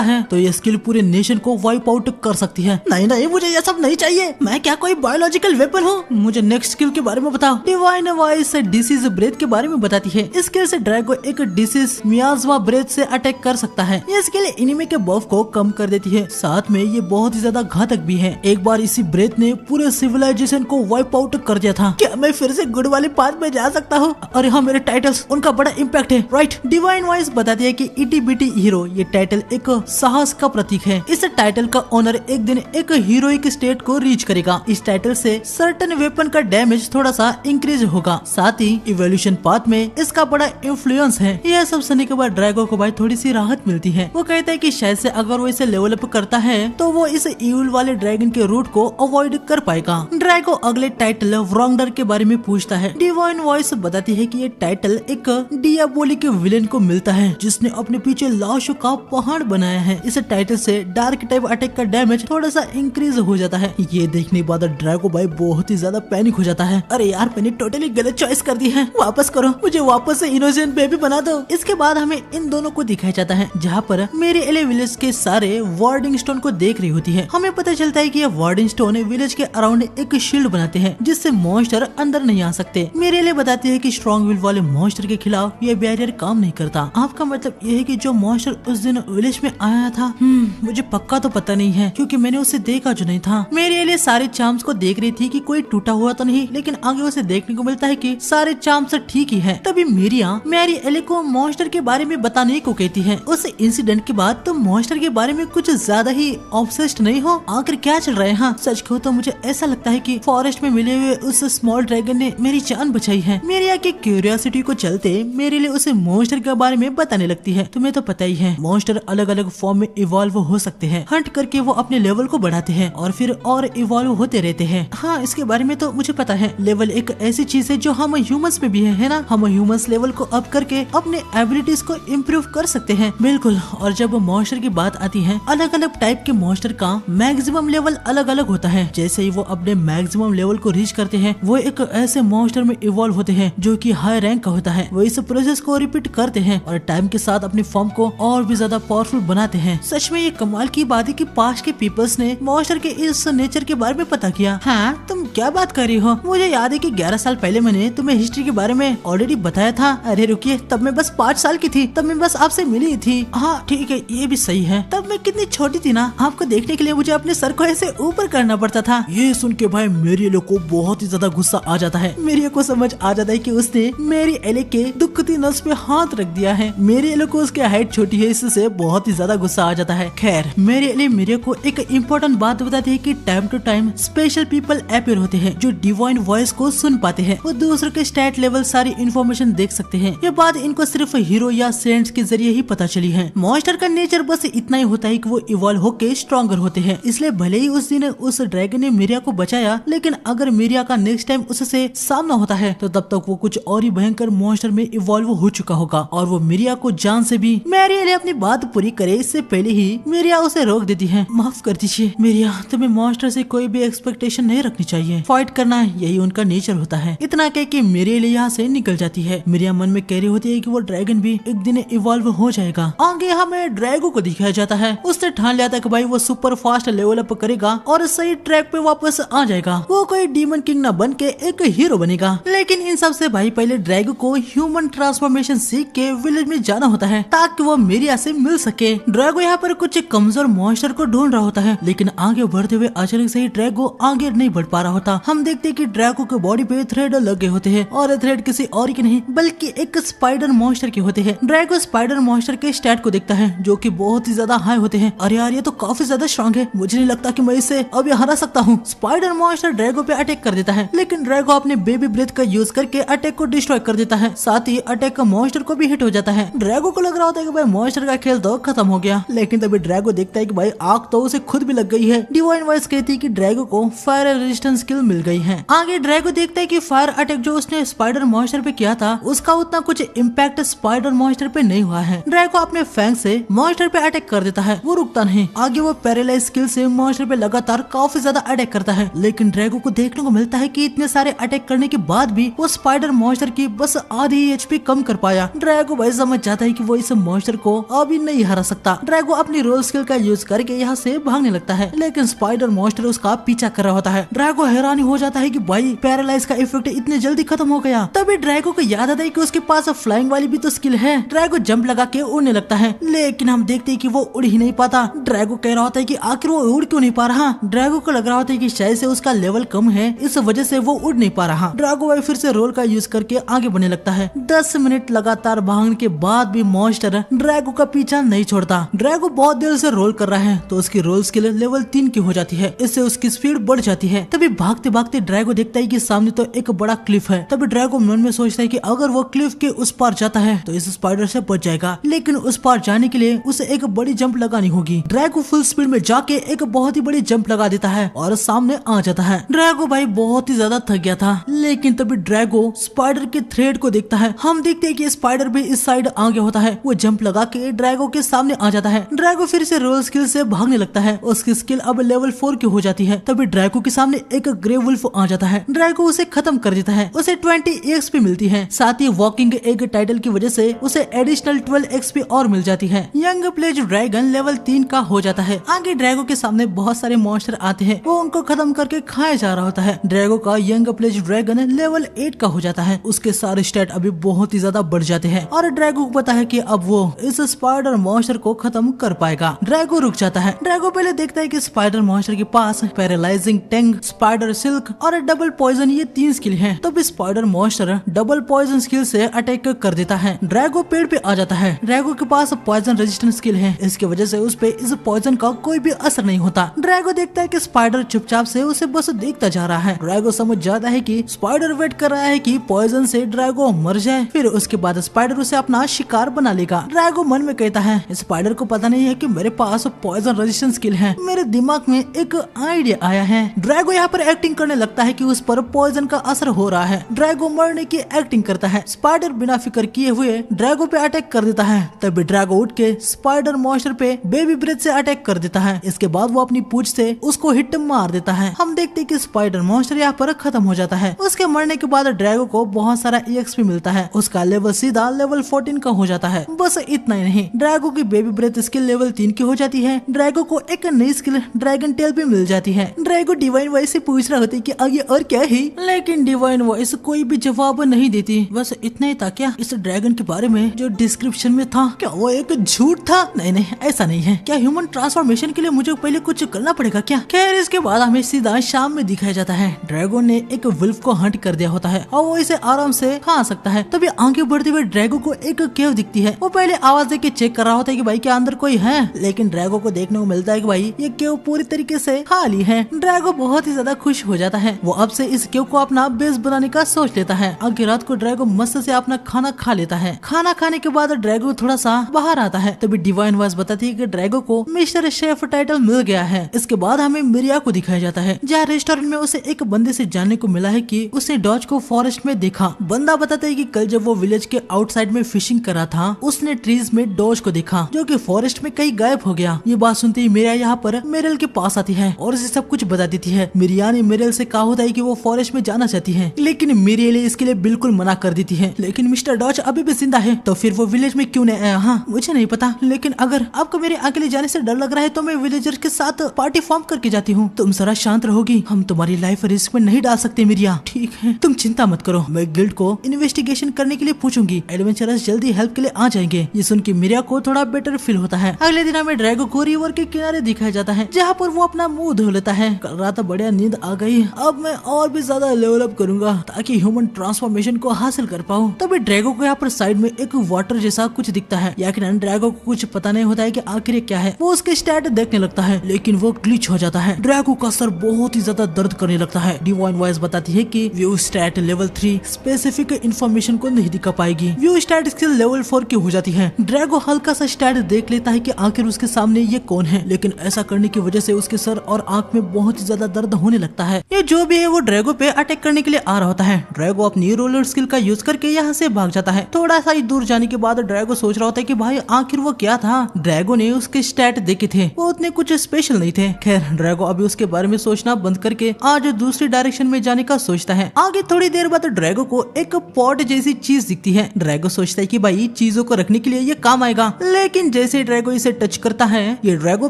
है तो ये स्किल पूरे नेशन को वाइप आउट कर सकती है। नहीं नहीं, मुझे ये सब नहीं चाहिए। मैं क्या कोई बायोलॉजिकल वेपन हूँ? मुझे नेक्स्ट स्किल के बारे में बताओ। डिवाइन वॉइस डिसीज ब्रेथ के बारे में बताती है। इस स्किल से ड्रैगो एक डिसीज मियाज़मा ब्रेथ से अटैक कर सकता है। ये स्किल एनिमी के बफ को कम कर देती है, साथ में ये बहुत ही ज्यादा घातक भी है। एक बार इसी ब्रेथ ने पूरे सिविलाइजेशन को वाइप आउट कर दिया था। क्या मैं फिर से गुड वाली पाथ में जा सकता हूँ? और हाँ, मेरे टाइटल्स, उनका बड़ा इम्पैक्ट है, राइट? डिवाइन वॉइस बताती है कि इटी बिटी हीरो ये टाइटल एक साहस का प्रतीक है। इस टाइटल का ओनर एक दिन एक हीरोइक स्टेट को रीच करेगा। इस टाइटल से सर्टेन वेपन का डैमेज थोड़ा सा इंक्रीज होगा, साथ ही इवोल्यूशन पाथ में इसका बड़ा इन्फ्लुएंस है। यह सब सुनने के बाद ड्रैगो को भाई थोड़ी सी राहत मिलती है। वो कहता है कि शायद से अगर वो इसे लेवल अप करता है तो वो इस इविल वाले ड्रैगन के रूट को अवॉइड कर पाएगा। ड्रैगो अगले टाइटल व्रॉन्गडर के बारे में पूछता है। डिवाइन वॉइस बताती है कि ये टाइटल एक डियाबोलिक विलेन को मिलता है जिसने अपने पीछे लाशों का पहाड़ बनाया है। इस टाइटल से डार्क टाइप अटैक का डैमेज थोड़ा सा इंक्रीज हो जाता है। ये देखने के बाद ड्रैगो भाई बहुत ही ज्यादा पैनिक हो जाता है। अरे यार, मैंने टोटली गलत चॉइस कर दी है, वापस करो, मुझे वापस से इनोसेंट बेबी बना दो। इसके बाद हमें इन दोनों को दिखाया जाता है जहाँ पर मेरी एले विलेज के सारे वार्डिंग स्टोन को देख रही होती है। हमें पता चलता है कि ये वार्डिंग स्टोन विलेज के अराउंड एक शील्ड बनाते हैं जिससे मॉन्स्टर अंदर नहीं आ सकते। मेरे एले बताती है कि स्ट्रॉन्ग विल वाले मॉन्स्टर के खिलाफ ये बैरियर काम नहीं करता। आपका मतलब ये है कि जो मॉन्स्टर उस दिन विलेज में आया था, मुझे पक्का तो पता नहीं है क्योंकि मैंने उसे देखा जो नहीं था। मेरे एले सारे चार्म्स को देख रही थी कि कोई टूटा हुआ तो नहीं, लेकिन आगे उसे देखने को मिलता है कि सारे चार्म्स ठीक ही है। तभी मेरिया मेरी एले को मॉन्स्टर के बारे में बताने को कहती है। उस इंसिडेंट के बाद तुम मॉन्स्टर के बारे में कुछ ज्यादा ही ऑब्सेस्ड नहीं हो? आखिर क्या चल रहा है? हाँ, सच कहूं तो मुझे ऐसा लगता है कि फॉरेस्ट में मिले हुए उस स्मॉल ड्रैगन ने मेरी जान बचाई है। मेरिया की क्यूरियोसिटी को चलते मेरे लिए उसे मॉन्स्टर के बारे में बताने लगती है। तुम्हें तो पता ही है, मॉन्स्टर अलग अलग फॉर्म में इवॉल्व हो सकते हैं। हंट करके वो अपने लेवल को बढ़ाते हैं और फिर और इवॉल्व होते रहते हैं। हाँ, इसके बारे में तो मुझे पता है। लेवल एक ऐसी चीज है जो हम ह्यूमंस में भी है ना? हम ह्यूमंस लेवल को अप करके अपने एबिलिटीज को इम्प्रूव कर सकते हैं। बिल्कुल। और जब मॉन्स्टर की बात आती है, अलग अलग टाइप के मॉन्स्टर का मैक्सिमम लेवल अलग अलग होता है। जैसे ही वो अपने मैक्सिमम लेवल को रीच करते हैं, वो एक ऐसे मॉन्स्टर में इवॉल्व होते हैं जो कि हाई रैंक का होता है। वो इस प्रोसेस को रिपीट करते हैं और टाइम के साथ अपनी फॉर्म को और भी ज्यादा पावरफुल बनाते हैं। सच में ये कमाल की बात है कि पास्ट के पीपल्स ने मॉन्स्टर के इस नेचर के बारे में पता किया। हाँ, तुम क्या बात कर रही हो? मुझे याद है कि 11 साल पहले मैंने तुम्हें हिस्ट्री के बारे में ऑलरेडी बताया था। अरे रुकिए, तब मैं बस 5 साल की थी, तब मैं बस आपसे मिली थी। हाँ ठीक है, ये भी सही है। तब मैं कितनी छोटी थी ना, आपको देखने के लिए मुझे अपने सर को ऐसे ऊपर करना पड़ता था। ये सुन के भाई मेरी एले को बहुत ही ज्यादा गुस्सा आ जाता है। मेरी को समझ आ जाता है कि उसने मेरी एले के दुखती नस पे हाथ रख दिया है। मेरी एले को उसकी हाइट छोटी है, इससे बहुत ही ज्यादा गुस्सा आ जाता है। खैर, मेरी एले मेरे को एक इम्पोर्टेंट बात बताती है कि time to time special people appear होते हैं जो डिवाइन वॉइस को सुन पाते हैं। वो दूसरों के स्टैट लेवल सारी इन्फॉर्मेशन देख सकते हैं। ये बात इनको सिर्फ हीरो या सेंट्स के जरिए ही पता चली है। मॉन्स्टर का नेचर बस इतना ही होता है कि वो इवॉल्व होके स्ट्रॉन्गर होते हैं। इसलिए भले ही उस दिन उस ड्रैगन ने मिरिया को बचाया, लेकिन अगर मिरिया का नेक्स्ट टाइम उससे सामना होता है तो तब तक वो कुछ और ही भयंकर मॉन्स्टर में इवॉल्व हो चुका होगा और वो मिरिया को जान से भी। मेरिया ने अपनी बात पूरी करे इससे पहले ही मिरिया उसे रोक देती है। माफ कर दीजिए मिरिया, तुम्हें मॉन्स्टर से कोई भी एक्सपेक्टेशन नहीं रखनी चाहिए। फाइट करना यही उनका नेचर होता है। इतना कह के मिरिया यहाँ से निकल जाती है। मिरिया मन में कह रही होती है कि वो ड्रैगन भी एक दिन इवॉल्व हो जाएगा। आगे हमें ड्रैगो को दिखाया जाता है। उसने ठान लिया था कि भाई वो सुपर फास्ट लेवल अप करेगा और सही ट्रैक पे वापस आ जाएगा। वो कोई डीमन किंग ना बन के एक हीरो बनेगा। लेकिन इन सब से भाई पहले ड्रैगो को ह्यूमन ट्रांसफॉर्मेशन सीख के विलेज में जाना होता है ताकि वो मिरिया से मिल सके। ड्रैगो यहाँ पर कुछ कमजोर मॉन्स्टर को ढूंढ रहा होता है, लेकिन आगे बढ़ते हुए अचानक से ही ड्रैगो आगे नहीं बढ़ पा रहा होता। हम देखते हैं कि ड्रैगो के बॉडी पे थ्रेड लगे होते हैं और थ्रेड किसी और के नहीं बल्कि एक स्पाइडर मॉन्स्टर के होते हैं। ड्रैगो स्पाइडर मॉन्स्टर के स्टैट को देखता है जो कि बहुत ही ज्यादा हाई होते हैं। अरे यार, ये तो काफी ज्यादा स्ट्रॉन्ग है, मुझे नहीं लगता कि मैं इसे अभी हरा सकता हूँ। स्पाइडर मॉन्स्टर ड्रैगो पे अटैक कर देता है, लेकिन ड्रैगो अपने बेबी ब्रेथ का यूज करके अटैक को डिस्ट्रॉय कर देता है। साथ ही अटैक का मॉन्स्टर को भी हिट हो जाता है। ड्रैगो को लग रहा होता है कि भाई मॉन्स्टर का खेल तो खत्म हो गया, लेकिन तभी ड्रैगो देखता है कि भाई आग तो उसे खुद भी लग गई है। डिवाइन वॉइस कहती है कि ड्रैगो को फायर रेजिस्टेंस स्किल मिल गई है। आगे ड्रैगो देखता है कि फायर अटैक जो उसने स्पाइडर मॉन्स्टर पे किया था उसका उतना कुछ इम्पैक्ट स्पाइडर मॉन्स्टर पे नहीं हुआ है। ड्रैगो अपने फैंग से मॉन्स्टर पे अटैक कर देता है, वो रुकता नहीं। आगे वो पैरालाइज स्किल से मॉन्स्टर पे लगातार काफी ज्यादा अटैक करता है, लेकिन ड्रैगो को देखने को मिलता है कि इतने सारे अटैक करने के बाद भी वो स्पाइडर मॉन्स्टर की बस आधी HP एचपी कम कर पाया। ड्रैगो भाई समझ जाता है कि वो इस मॉन्स्टर को अभी नहीं हरा सकता। ड्रैगो अपनी रोल स्किल का यूज करके यहाँ से भागने लगता है, लेकिन स्पाइडर मॉन्स्टर उसका पीछा कर रहा होता है। ड्रैगो हैरानी हो जाता है कि भाई पैरालाइज का इफेक्ट इतने जल्दी खत्म हो गया। तभी ड्रैगो को याद आता है कि उसके पास फ्लाइंग वाली भी तो स्किल है। ड्रैगो जंप लगा के उड़ने लगता है, लेकिन हम देखते हैं कि वो उड़ ही नहीं पाता। ड्रैगो कह रहा होता है कि आखिर वो उड़ क्यों नहीं पा रहा। ड्रैगो को लग रहा होता है कि शायद से उसका लेवल कम है, इस वजह से वो उड़ नहीं पा रहा। ड्रैगो भाई फिर से रोल का यूज करके आगे बढ़ने लगता है। 10 मिनट लगातार भागने के बाद भी मॉन्स्टर ड्रैगो का पीछा नहीं छोड़ता। ड्रैगो बहुत देर से रोल कर रहा है तो उसकी रोल स्किल लेवल 3 की हो जाती है, इससे उसकी स्पीड बढ़ जाती है। तभी भागते भागते ड्रैगो देखता है कि सामने तो एक बड़ा क्लिफ है। तभी ड्रैगो मन में सोचता है कि अगर वो क्लिफ के उस पार जाता है तो इस स्पाइडर से बच जाएगा, लेकिन उस पार जाने के लिए उसे एक बड़ी जंप लगानी होगी। ड्रैगो फुल स्पीड में जाके एक बहुत ही बड़ी जंप लगा देता है और सामने आ जाता है। ड्रैगो भाई बहुत ही ज्यादा थक गया था, लेकिन तभी ड्रैगो स्पाइडर के थ्रेड को देखता है। हम देखते हैं कि स्पाइडर भी इस साइड आगे होता है। वो जंप लगा के ड्रैगो के सामने आ जाता है। ड्रैगो फिर से रोल स्किल से भागने लगता है। उसकी स्किल अब लेवल 4 की हो जाती है। तभी ड्रैगो के सामने एक ग्रे वुल्फ आ जाता है। ड्रैगो उसे खत्म कर देता है। उसे 20 एक्सपी मिलती है। साथ ही वॉकिंग एग टाइटल की वजह से उसे एडिशनल 12 एक्सपी और मिल जाती है। यंग प्लेज ड्रैगन लेवल 3 का हो जाता है। आगे ड्रैगो के सामने बहुत सारे मॉन्स्टर आते हैं, वो उनको खत्म करके खाया जा रहा होता है। ड्रैगो का यंग प्लेज ड्रैगन लेवल 8 का हो जाता है। उसके सारे स्टैट अभी बहुत ही ज्यादा बढ़ जाते हैं और ड्रैगो को पता है कि अब वो इस स्पाइडर मॉन्स्टर को खत्म कर पाएगा। ड्रैगो रुक जाता है। ड्रैगो पहले देखता है कि स्पाइडर मॉन्स्टर के पास पैरालाइजिंग टैंग, स्पाइडर सिल्क और डबल पॉइजन ये 3 स्किल हैं। तब spider monster double poison skill से अटैक कर देता है। ड्रैगो पेड़ पे आ जाता है। ड्रैगो के पास पॉइजन रेजिस्टेंट स्किल है, इसकी वजह से उस पे इस पॉइजन का कोई भी असर नहीं होता। ड्रैगो देखता है कि स्पाइडर चुपचाप से उसे बस देखता जा रहा है। ड्रैगो समझ जाता है कि स्पाइडर वेट कर रहा है कि पॉइजन से ड्रैगो मर जाए, फिर उसके बाद स्पाइडर उसे अपना शिकार बना लेगा। ड्रैगो मन में कहता है स्पाइडर को पता नहीं है कि मेरे पास पॉइजन रेजिस्टेंट स्किल है। मेरे दिमाग में एक आइडिया आया है। ड्रैगो यहाँ पर एक्टिंग करने लगता है कि उस पर पॉइजन का असर हो रहा है। ड्रैगो मरने की एक्टिंग करता है। स्पाइडर बिना फिक्र किए हुए ड्रैगो पे अटैक कर देता है। तभी ड्रैगो उठ के स्पाइडर मॉन्स्टर पे बेबी ब्रेथ से अटैक कर देता है। इसके बाद वो अपनी पूंछ से उसको हिट मार देता है। हम देखते हैं कि स्पाइडर मॉन्स्टर यहाँ पर खत्म हो जाता है। उसके मरने के बाद ड्रैगो को बहुत सारा EXP मिलता है। उसका लेवल सीधा लेवल 14 का हो जाता है। बस इतना ही नहीं, ड्रैगो की बेबी ब्रेथ स्किल लेवल 3 की हो जाती है। ड्रैगो को एक नई स्किल ड्रैगन टेल भी मिल जाती है। ड्रैगो डिवाइन वॉइस से पूछ रहा होता है कि आगे और क्या है, लेकिन डिवाइन वॉइस कोई भी जवाब नहीं देती। बस इतना ही था क्या इस ड्रैगन के बारे में जो डिस्क्रिप्शन में था, क्या वो एक झूठ था? नहीं, ऐसा नहीं है। क्या ह्यूमन ट्रांसफॉर्मेशन के लिए मुझे पहले कुछ करना पड़ेगा क्या? खैर इसके बाद हमें सीधा शाम में दिखाया जाता है। ड्रैगो ने एक वुल्फ को हंट कर दिया होता है और वो इसे आराम से खा सकता है। तभी आगे बढ़ते हुए ड्रैगो को एक केव दिखती है। वो पहले आवाज देके चेक कर रहा होता है कि भाई क्या अंदर कोई है, लेकिन ड्रैगो को देखने को मिलता है कि भाई ये केव पूरी तरीके से खाली है। ड्रैगो बहुत ही ज्यादा खुश हो जाता है। वो अब से इस केव को अपना बेस बनाने का सोच लेता है। आगे रात को ड्रैगो मस्त से अपना खाना खा लेता है। खाना खाने के बाद ड्रैगो थोड़ा सा बाहर आता है। तभी डिवाइन वॉइस बताती है कि ड्रैगो को मिस्टर शेफ टाइटल मिल गया है। इसके बाद हमें मिरिया को दिखाया जाता है, जहाँ रेस्टोरेंट में उसे एक बंदे से जानने को मिला है कि उसने डॉज को फॉरेस्ट में देखा। बंदा बताता है कि कल जब वो विलेज के आउटसाइड में फिशिंग कर रहा था, उसने ट्रीज में डॉज को देखा जो कि फॉरेस्ट में कहीं गायब हो गया। ये बात सुनते ही मिरिया यहाँ पर मेरल के पास आती है और उसे सब कुछ बता देती है। मिरिया ने मेरल से कहा होता है कि वो फॉरेस्ट में जाना चाहती है, लेकिन मेरियल इसके लिए बिल्कुल मना कर देती है। लेकिन मिस्टर डॉज अभी भी जिंदा है, तो फिर वो विलेज में क्यों नहीं आया? हाँ मुझे नहीं पता, लेकिन अगर आपको मेरे अकेले जाने से डर लग रहा है तो मैं विलेजर्स के साथ पार्टी फॉर्म करके जाती हूँ। तुम जरा शांत रहोगी, हम तुम्हारी लाइफ रिस्क में नहीं डाल सकते मिरिया। ठीक है, तुम चिंता मत करो, मैं गिल्ड को इन्वेस्टिगेशन करने के लिए पूछूंगी। एडवेंचरर्स जल्दी हेल्प के लिए आ जाएंगे। ये सुन के मिरिया को थोड़ा बेटर फील होता है। अगले दिन हमें ड्रैगो को रिवर के किनारे दिखाया जाता है, जहाँ पर वो अपना मुंह धो लेता है। कल रात बढ़िया नींद आ गई, अब मैं और भी ज्यादा लेवल अप करूंगा ताकि ह्यूमन ट्रांसफॉर्मेशन को हासिल कर पाऊँ। तभी ड्रैगो को यहाँ पर साइड में एक वाटर जैसा कुछ दिखता है। यकीनन ड्रैगो को कुछ पता नहीं होता है कि आखिर क्या है। वो उसके स्टैट देखने लगता है, लेकिन वो ग्लिच हो जाता है। ड्रैगो का सर बहुत ही ज्यादा दर्द करने लगता है। डिवाइन वॉइस बताती है कि view stat level 3 specific information को नहीं दिखा पाएगी। व्यू स्टैट स्किल लेवल 4 की हो जाती है। ड्रैगो हल्का सा स्टैट देख लेता है कि आखिर उसके सामने ये कौन है, लेकिन ऐसा करने की वजह से उसके सर और आंख में बहुत ही ज्यादा दर्द होने लगता है। ये जो भी है वो ड्रैगो पे अटैक करने के लिए आ रहा होता है। ड्रैगो अपनी रोलर स्किल का यूज करके यहाँ से भाग जाता है। थोड़ा सा ही दूर जाने के बाद ड्रैगो सोच रहा होता है कि भाई आखिर वो क्या था। ड्रैगो ने उसके स्टैट देखे थे, वो उतने कुछ स्पेशल नहीं थे। खैर ड्रैगो अभी उसके बारे में सोचना बंद करके आज दूसरी डायरेक्शन में जाने का सोचता है। आगे थोड़ी देर बाद ड्रैगो को एक पॉट जैसी चीज दिखती है। ड्रैगो सोचता है कि भाई चीजों को रखने के लिए ये काम आएगा, लेकिन जैसे ड्रैगो इसे टच करता है ये ड्रैगो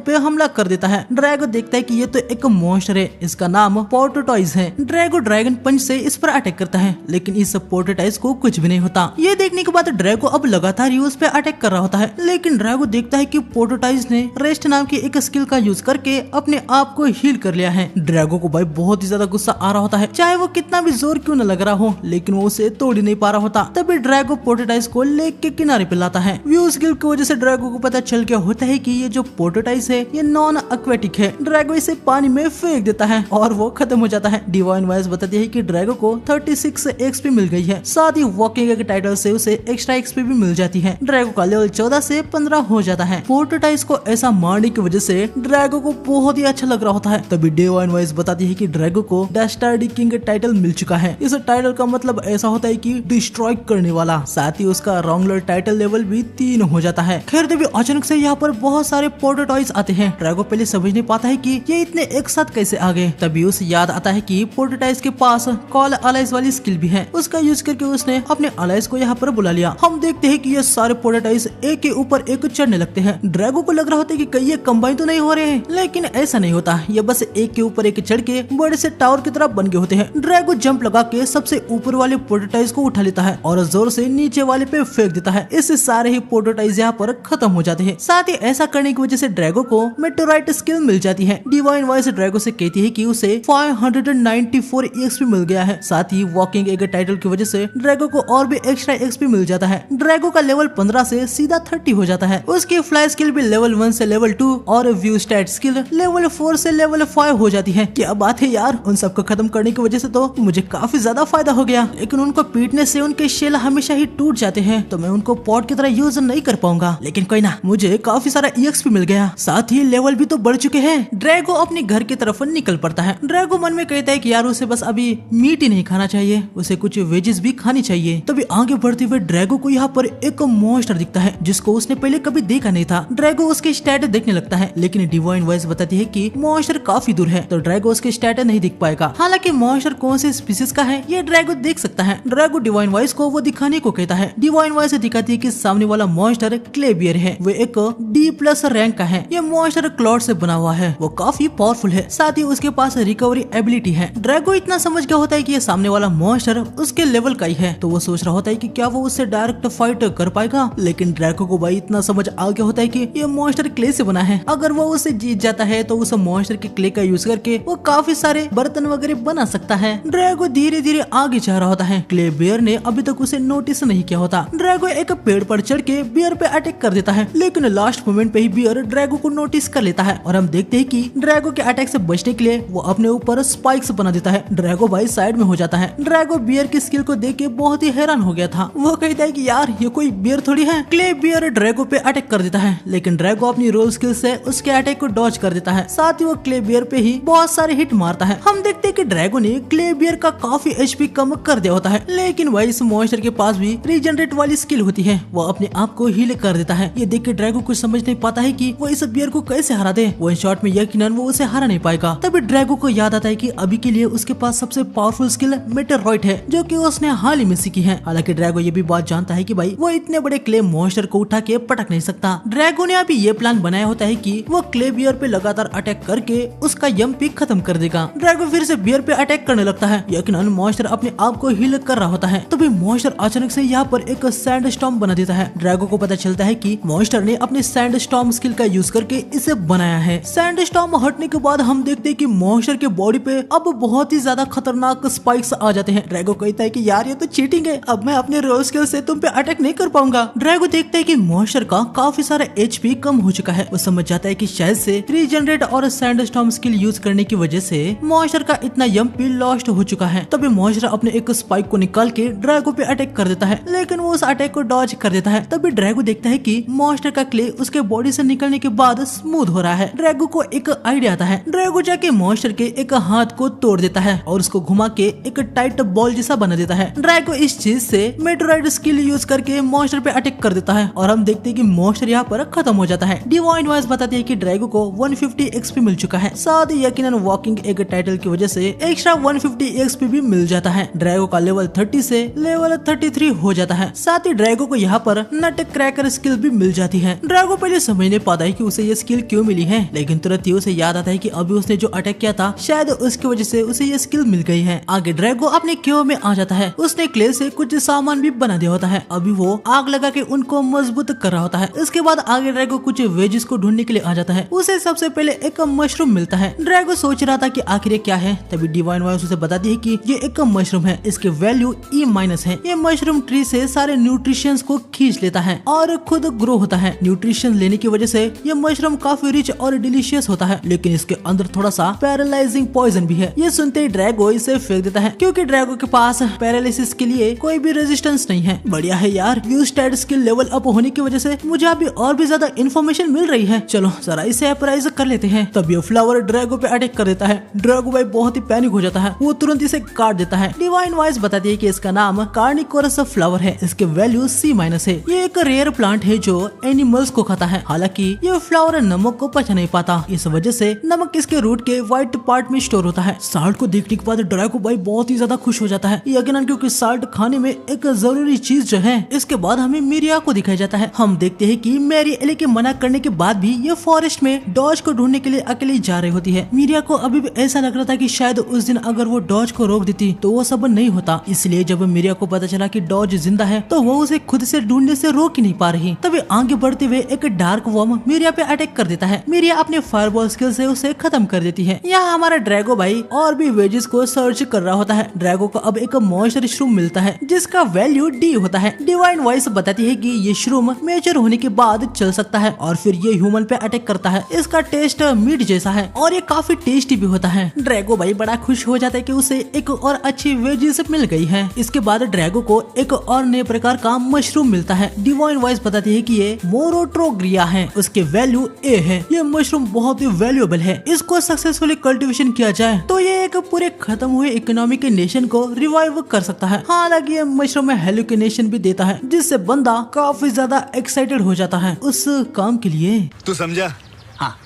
पे हमला कर देता है। ड्रैगो देखता है कि ये तो एक मॉन्स्टर है, इसका नाम पोर्टोटॉइज है। ड्रैगो ड्रैगन पंच से इस पर अटैक करता है, लेकिन इस पोर्टोटॉइज को कुछ भी नहीं होता। ये देखने के बाद ड्रैगो अब लगातार ही उस पे अटैक कर रहा होता है, लेकिन ड्रैगो देखता है कि पोर्टोटॉइज ने रेस्ट नाम की एक स्किल का यूज करके अपने आप को हील कर लिया है। ड्रैगो को भाई बहुत ही ज्यादा गुस्सा आ रहा होता है, चाहे वो कितना भी जोर क्यों न लग रहा हो, लेकिन वो उसे तोड़ ही नहीं पा रहा होता। तभी ड्रैगो पोर्टोटॉइज को लेक के किनारे पे लाता है। व्यू स्किल की वजह से ड्रैगो को पता चल गया होता है कि ये जो पोर्टोटॉइज है ये नॉन एक्वेटिक है। ड्रैगो इसे पानी में फेंक देता है और वो खत्म हो जाता है। डिवाइन वॉइस बताती है कि ड्रैगो को 36 एक्सपी मिल गई है, साथ ही वॉकिंग के टाइटल से उसे एक्स्ट्रा एक्सपी भी मिल जाती है। ड्रैगो का लेवल 14 से 15 हो जाता है। पोर्टोटॉइज को ऐसा मारने की वजह से ड्रैगो को बहुत ही अच्छा लग रहा होता है। तभी डिवाइन वॉइस बताती है कि ड्रैगो को डेस्टार्ड किंग टाइटल मिल चुका है। इस टाइटल का मतलब ऐसा होता है कि डिस्ट्रॉय करने वाला। साथ ही उसका रॉन्गलर टाइटल लेवल भी 3 हो जाता है। खैर तभी अचानक से यहाँ पर बहुत सारे पोर्टोटॉइज आते हैं। ड्रैगो पहले समझ नहीं पाता है कि ये इतने एक साथ कैसे आ गए। तभी उसे याद आता है कि पोर्टोटॉइज के पास कॉल अलाइज वाली स्किल भी है। उसका यूज करके उसने अपने अलाइज को यहाँ पर बुला लिया। हम देखते हैं कि ये सारे पोर्टोटॉइज एक के ऊपर एक चढ़ने लगते हैं। ड्रैगो को लग रहा होता है कि कहीं ये कंबाइन तो नहीं हो रहे हैं, लेकिन ऐसा नहीं होता। ये बस एक के ऊपर एक चढ़ के बड़े से टावर की तरफ बन गए होते हैं। ड्रैगो जंप लगा के सबसे ऊपर वाले पोर्टोटॉइज को उठा लेता है और जोर से नीचे वाले पे फेंक देता है। इससे सारे ही पोर्टोटॉइज यहाँ पर खत्म हो जाते हैं। साथ ही ऐसा करने की वजह से ड्रैगो को मेटेओराइट स्किल मिल जाती है। डिवाइन वॉइस ड्रैगो से कहती है कि उसे 594 एक्सपी मिल गया है। साथ ही वॉकिंग एग टाइटल की वजह से ड्रैगो को और भी एक्स्ट्रा एक्सपी मिल जाता है। ड्रैगो का लेवल 15 से सीधा 30 हो जाता है। उसकी फ्लाई स्किल भी लेवल 1 से लेवल 2 और व्यू स्टैट स्किल लेवल 4 से लेवल 5 हो जाती है। क्या बात है यार, उन सबको खत्म करने की वजह से तो मुझे काफी ज्यादा फायदा हो गया, लेकिन उनको पीटने से उनके शेल हमेशा ही टूट जाते हैं, तो मैं उनको पॉट की तरह यूज नहीं कर पाऊंगा। लेकिन कोई ना, मुझे काफी सारा EXP मिल गया, साथ ही लेवल भी तो बढ़ चुके हैं। ड्रैगो अपने घर की तरफ निकल पड़ता है। ड्रैगो मन में कहता है कि यार उसे बस अभी मीट ही नहीं खाना चाहिए, उसे कुछ वेजेस भी खानी चाहिए। तभी आगे बढ़ते हुए ड्रैगो को यहाँ पर एक मॉन्स्टर दिखता है जिसको उसने पहले कभी देखा नहीं था। ड्रैगो उसके स्टैट देखने लगता है, लेकिन डिवाइन वॉइस बताती है कि मॉन्स्टर काफी दूर है, तो ड्रैगो उसके स्टैट नहीं दिख पाएगा। हालांकि मॉन्स्टर कौन से स्पीसीज का है ये ड्रैगो देख सकता है। ड्रैगो डिवाइन वॉइस को वो दिखाने को कहता है। डिवाइन वॉइस दिखाती है कि सामने वाला मॉन्स्टर क्लेबियर है, वो एक D+ रैंक का है। ये मॉन्स्टर क्लॉड से बना हुआ है, वो काफी पावरफुल है, साथ ही उसके पास रिकवरी एबिलिटी है। ड्रैगो इतना समझ गया होता है कि ये सामने वाला मॉन्स्टर उसके लेवल का ही है, तो वो सोच रहा होता है कि क्या वो उससे डायरेक्ट फाइट कर पाएगा। लेकिन ड्रैगो को भाई इतना समझ आ गया होता है कि ये मॉन्स्टर क्ले से बना है, अगर वो उसे जीत जाता है तो उस मॉन्स्टर के क्ले का यूज करके वो काफी सारे बर्तन वगैरह बना सकता है। ड्रैगो धीरे धीरे आगे जा रहा होता है। क्ले बियर ने अभी तक उसे नोटिस नहीं किया होता। ड्रैगो एक पेड़ पर चढ़ के बियर पे अटैक कर देता है, लेकिन लास्ट मोमेंट पे ही बियर ड्रैगो को नोटिस कर लेता है और हम देखते हैं कि ड्रैगो के अटैक से बचने के लिए वो अपने ऊपर स्पाइक्स बना देता है। ड्रैगो भाई साइड में हो जाता है। ड्रैगो बियर की स्किल को देख के बहुत ही हैरान हो गया था। वो कहता है कि यार ये कोई बियर थोड़ी है। क्ले बियर ड्रैगो पे अटैक कर देता है, लेकिन ड्रैगो अपनी रोल स्किल से उसके अटैक को डॉज कर देता है, साथ ही वो क्ले बियर पे ही बहुत सारे हिट मारता है। हम देखते हैं कि ड्रैगो ने क्ले बियर का काफी HP कम कर दिया होता है, लेकिन वही इस मॉन्स्टर के पास भी रीजनरेट वाली स्किल होती है, वो अपने आप को हील कर देता है। ये देख के ड्रैगो कुछ समझ नहीं पाता है कि वो इस बियर को कैसे हरा दे। वन शॉट में यकीनन वो उसे हरा नहीं पाएगा। तभी ड्रैगो को याद आता है कि अभी के लिए उसके पास सबसे पावरफुल स्किल मेटेओराइट है, जो कि उसने हाल ही में सीखी है। हालांकि ड्रैगो ये भी बात जानता है कि भाई वो इतने बड़े क्ले मॉन्स्टर को उठा के पटक नहीं सकता। ड्रैगो ने अभी ये प्लान बनाया होता है कि वो क्ले बियर पे लगातार अटैक करके उसका यम्पी खत्म कर देगा। ड्रैगो फिर से बियर पे अटैक करने लगता है, यकीनन मॉन्स्टर अपने आप को हील कर रहा होता है। तभी मॉन्स्टर अचानक से यहाँ पर एक सैंड स्टॉर्म बना देता है। ड्रैगो को पता चलता है कि मॉन्स्टर ने अपने सैंड स्टॉर्म स्किल का यूज करके इसे बनाया है। सैंड स्टॉर्म हटने के बाद हम देखते हैं कि मॉन्स्टर के बॉडी पे अब बहुत ही ज्यादा खतरनाक स्पाइक्स आ जाते हैं। ड्रैगो कहता है कि यार ये तो चीटिंग है, अब मैं अपने रोल स्किल से तुम पे अटैक नहीं कर पाऊंगा। ड्रैगो देखता है कि मॉन्स्टर का काफी सारा HP कम हो चुका है। वो समझ जाता है कि शायद से रीजनरेट और सैंड स्टॉर्म स्किल यूज करने की वजह से मॉन्स्टर का इतना यम्पी लॉस्ट हो चुका है। तभी मॉन्स्टर अपने एक स्पाइक को निकाल के ड्रैगो पे अटैक कर देता है, लेकिन वो उस अटैक को डॉज कर देता है। तभी ड्रैगो देखता है कि मॉन्स्टर का क्ले उसके बॉडी से निकलने के बाद स्मूथ हो रहा है। ड्रैगो को एक आइडिया आता है। ड्रैगो जाके मॉन्स्टर के एक हाथ को तोड़ देता है और उसको घुमा के एक टाइट बॉल जैसा बना देता है। ड्रैगो इस चीज से मेटेओराइट स्किल यूज करके मॉन्स्टर पे अटैक कर देता है और हम देखते हैं कि मॉन्स्टर यहाँ पर खत्म हो जाता है। डिवाइन वॉइस बताती है कि ड्रैगो को 150 XP मिल चुका है, साथ ही यकीनन वॉकिंग एक टाइटल की वजह से एक्स्ट्रा 150 XP भी मिल जाता है। ड्रैगो का लेवल 30 से लेवल 33 हो जाता है। साथ ही ड्रैगो को यहाँ पर नट क्रैकर स्किल भी मिल जाती है। ड्रैगो पहले समझ नहीं पाता है कि उसे ये स्किल क्यों मिली है, लेकिन तुरंत ही उसे याद आता है कि अभी उसने जो अटैक किया था शायद उसकी वजह से उसे ये स्किल मिल गई है। आगे ड्रैगो अपने क्यू में आ जाता है। उसने क्ले से कुछ सामान भी बना दिया होता है। अभी वो आग लगा के उनको मजबूत कर रहा होता है। इसके बाद आगे ड्रैगो कुछ वेजिस को ढूंढने के लिए आ जाता है। उसे सबसे पहले एक मशरूम मिलता है। ड्रैगो सोच रहा था कि आखिर ये क्या है, तभी डिवाइन वॉइस उसे बताती है कि ये एक मशरूम है, इसके वैल्यू E- है। ये मशरूम ट्री से सारे न्यूट्रिशंस को खींच लेता है और खुद ग्रो होता है। न्यूट्रिशन लेने की वजह से ये मशरूम काफी रिच और डिलीशियस होता है, लेकिन इसके अंदर थोड़ा सा पैरालाइजिंग पॉइजन भी है। ये सुनते ही ड्रैगो इसे फेंक देता है, क्योंकि ड्रैगो के पास पैरालिसिस के लिए कोई भी रेजिस्टेंस नहीं है। बढ़िया है यार, यूस्टैट स्किल लेवल अप होने की वजह से मुझे अभी और भी ज्यादा इन्फॉर्मेशन मिल रही है। चलो जरा इसे अप्राइज कर लेते हैं। तब ये फ्लावर ड्रैगो पे अटैक कर देता है। ड्रैगो भाई बहुत ही पैनिक हो जाता है, वो तुरंत इसे काट देता है। डिवाइन वॉइस बताती है कि इसका नाम कार्निकोरस फ्लावर है, इसके वैल्यू C- है। ये एक रेयर प्लांट है जो एनिमल्स को खाता है। हालांकि ये फ्लावर नमक को पचा नहीं पाता, इस वजह से नमक इसके रूट के व्हाइट पार्ट में स्टोर होता है। साल्ट को देखने के बाद ड्रैगो भाई बहुत ही ज्यादा खुश हो जाता है, यकीनन, क्योंकि साल्ट खाने में एक जरूरी चीज जो है। इसके बाद हमें मिरिया को दिखाया जाता है। हम देखते हैं कि मैरी एले के मना करने के बाद भी ये फॉरेस्ट में डॉज को ढूंढने के लिए अकेली जा रही होती है। मिरिया को अभी भी ऐसा लग रहा था कि शायद उस दिन अगर वो डॉज को रोक देती तो वो सब नहीं होता। इसलिए जब मिरिया को पता चला कि डॉज जिंदा है तो वो उसे खुद से ढूंढने से रोक ही नहीं पा रही। तभी आगे बढ़ते हुए एक डार्क वर्म मिरिया पे अटैक कर देता है। मिरिया अपने फायरबॉल स्किल से उसे खत्म कर देती है। यहाँ हमारा ड्रैगो भाई और भी वेजेस को सर्च कर रहा होता है। ड्रैगो को अब एक मॉइस्चर श्रूम मिलता है जिसका वैल्यू D होता है। डिवाइन वॉइस बताती है कि ये श्रूम मेच्योर होने के बाद चल सकता है और फिर ये ह्यूमन पे अटैक करता है। इसका टेस्ट मीट जैसा है और ये काफी टेस्टी भी होता है। ड्रैगो भाई बड़ा खुश हो जाता है कि उसे एक और अच्छी वेजेस मिल गई है। इसके बाद ड्रैगो को एक और नए प्रकार का मशरूम मिलता है। डिवाइन वॉइस बताती है कि ये मोरोट्रोग्रिया है, उसके वैल्यू A है। ये मशरूम बहुत ही वैल्यूएबल है। इसको सक्सेसफुली कल्टीवेशन किया जाए तो ये एक पूरे खत्म हुए इकोनॉमी के नेशन को रिवाइव कर सकता है। हालांकि ये मशरूम में हेलुसिनेशन भी देता है, जिससे बंदा काफी ज्यादा एक्साइटेड हो जाता है उस काम के लिए। तू समझा? हाँ।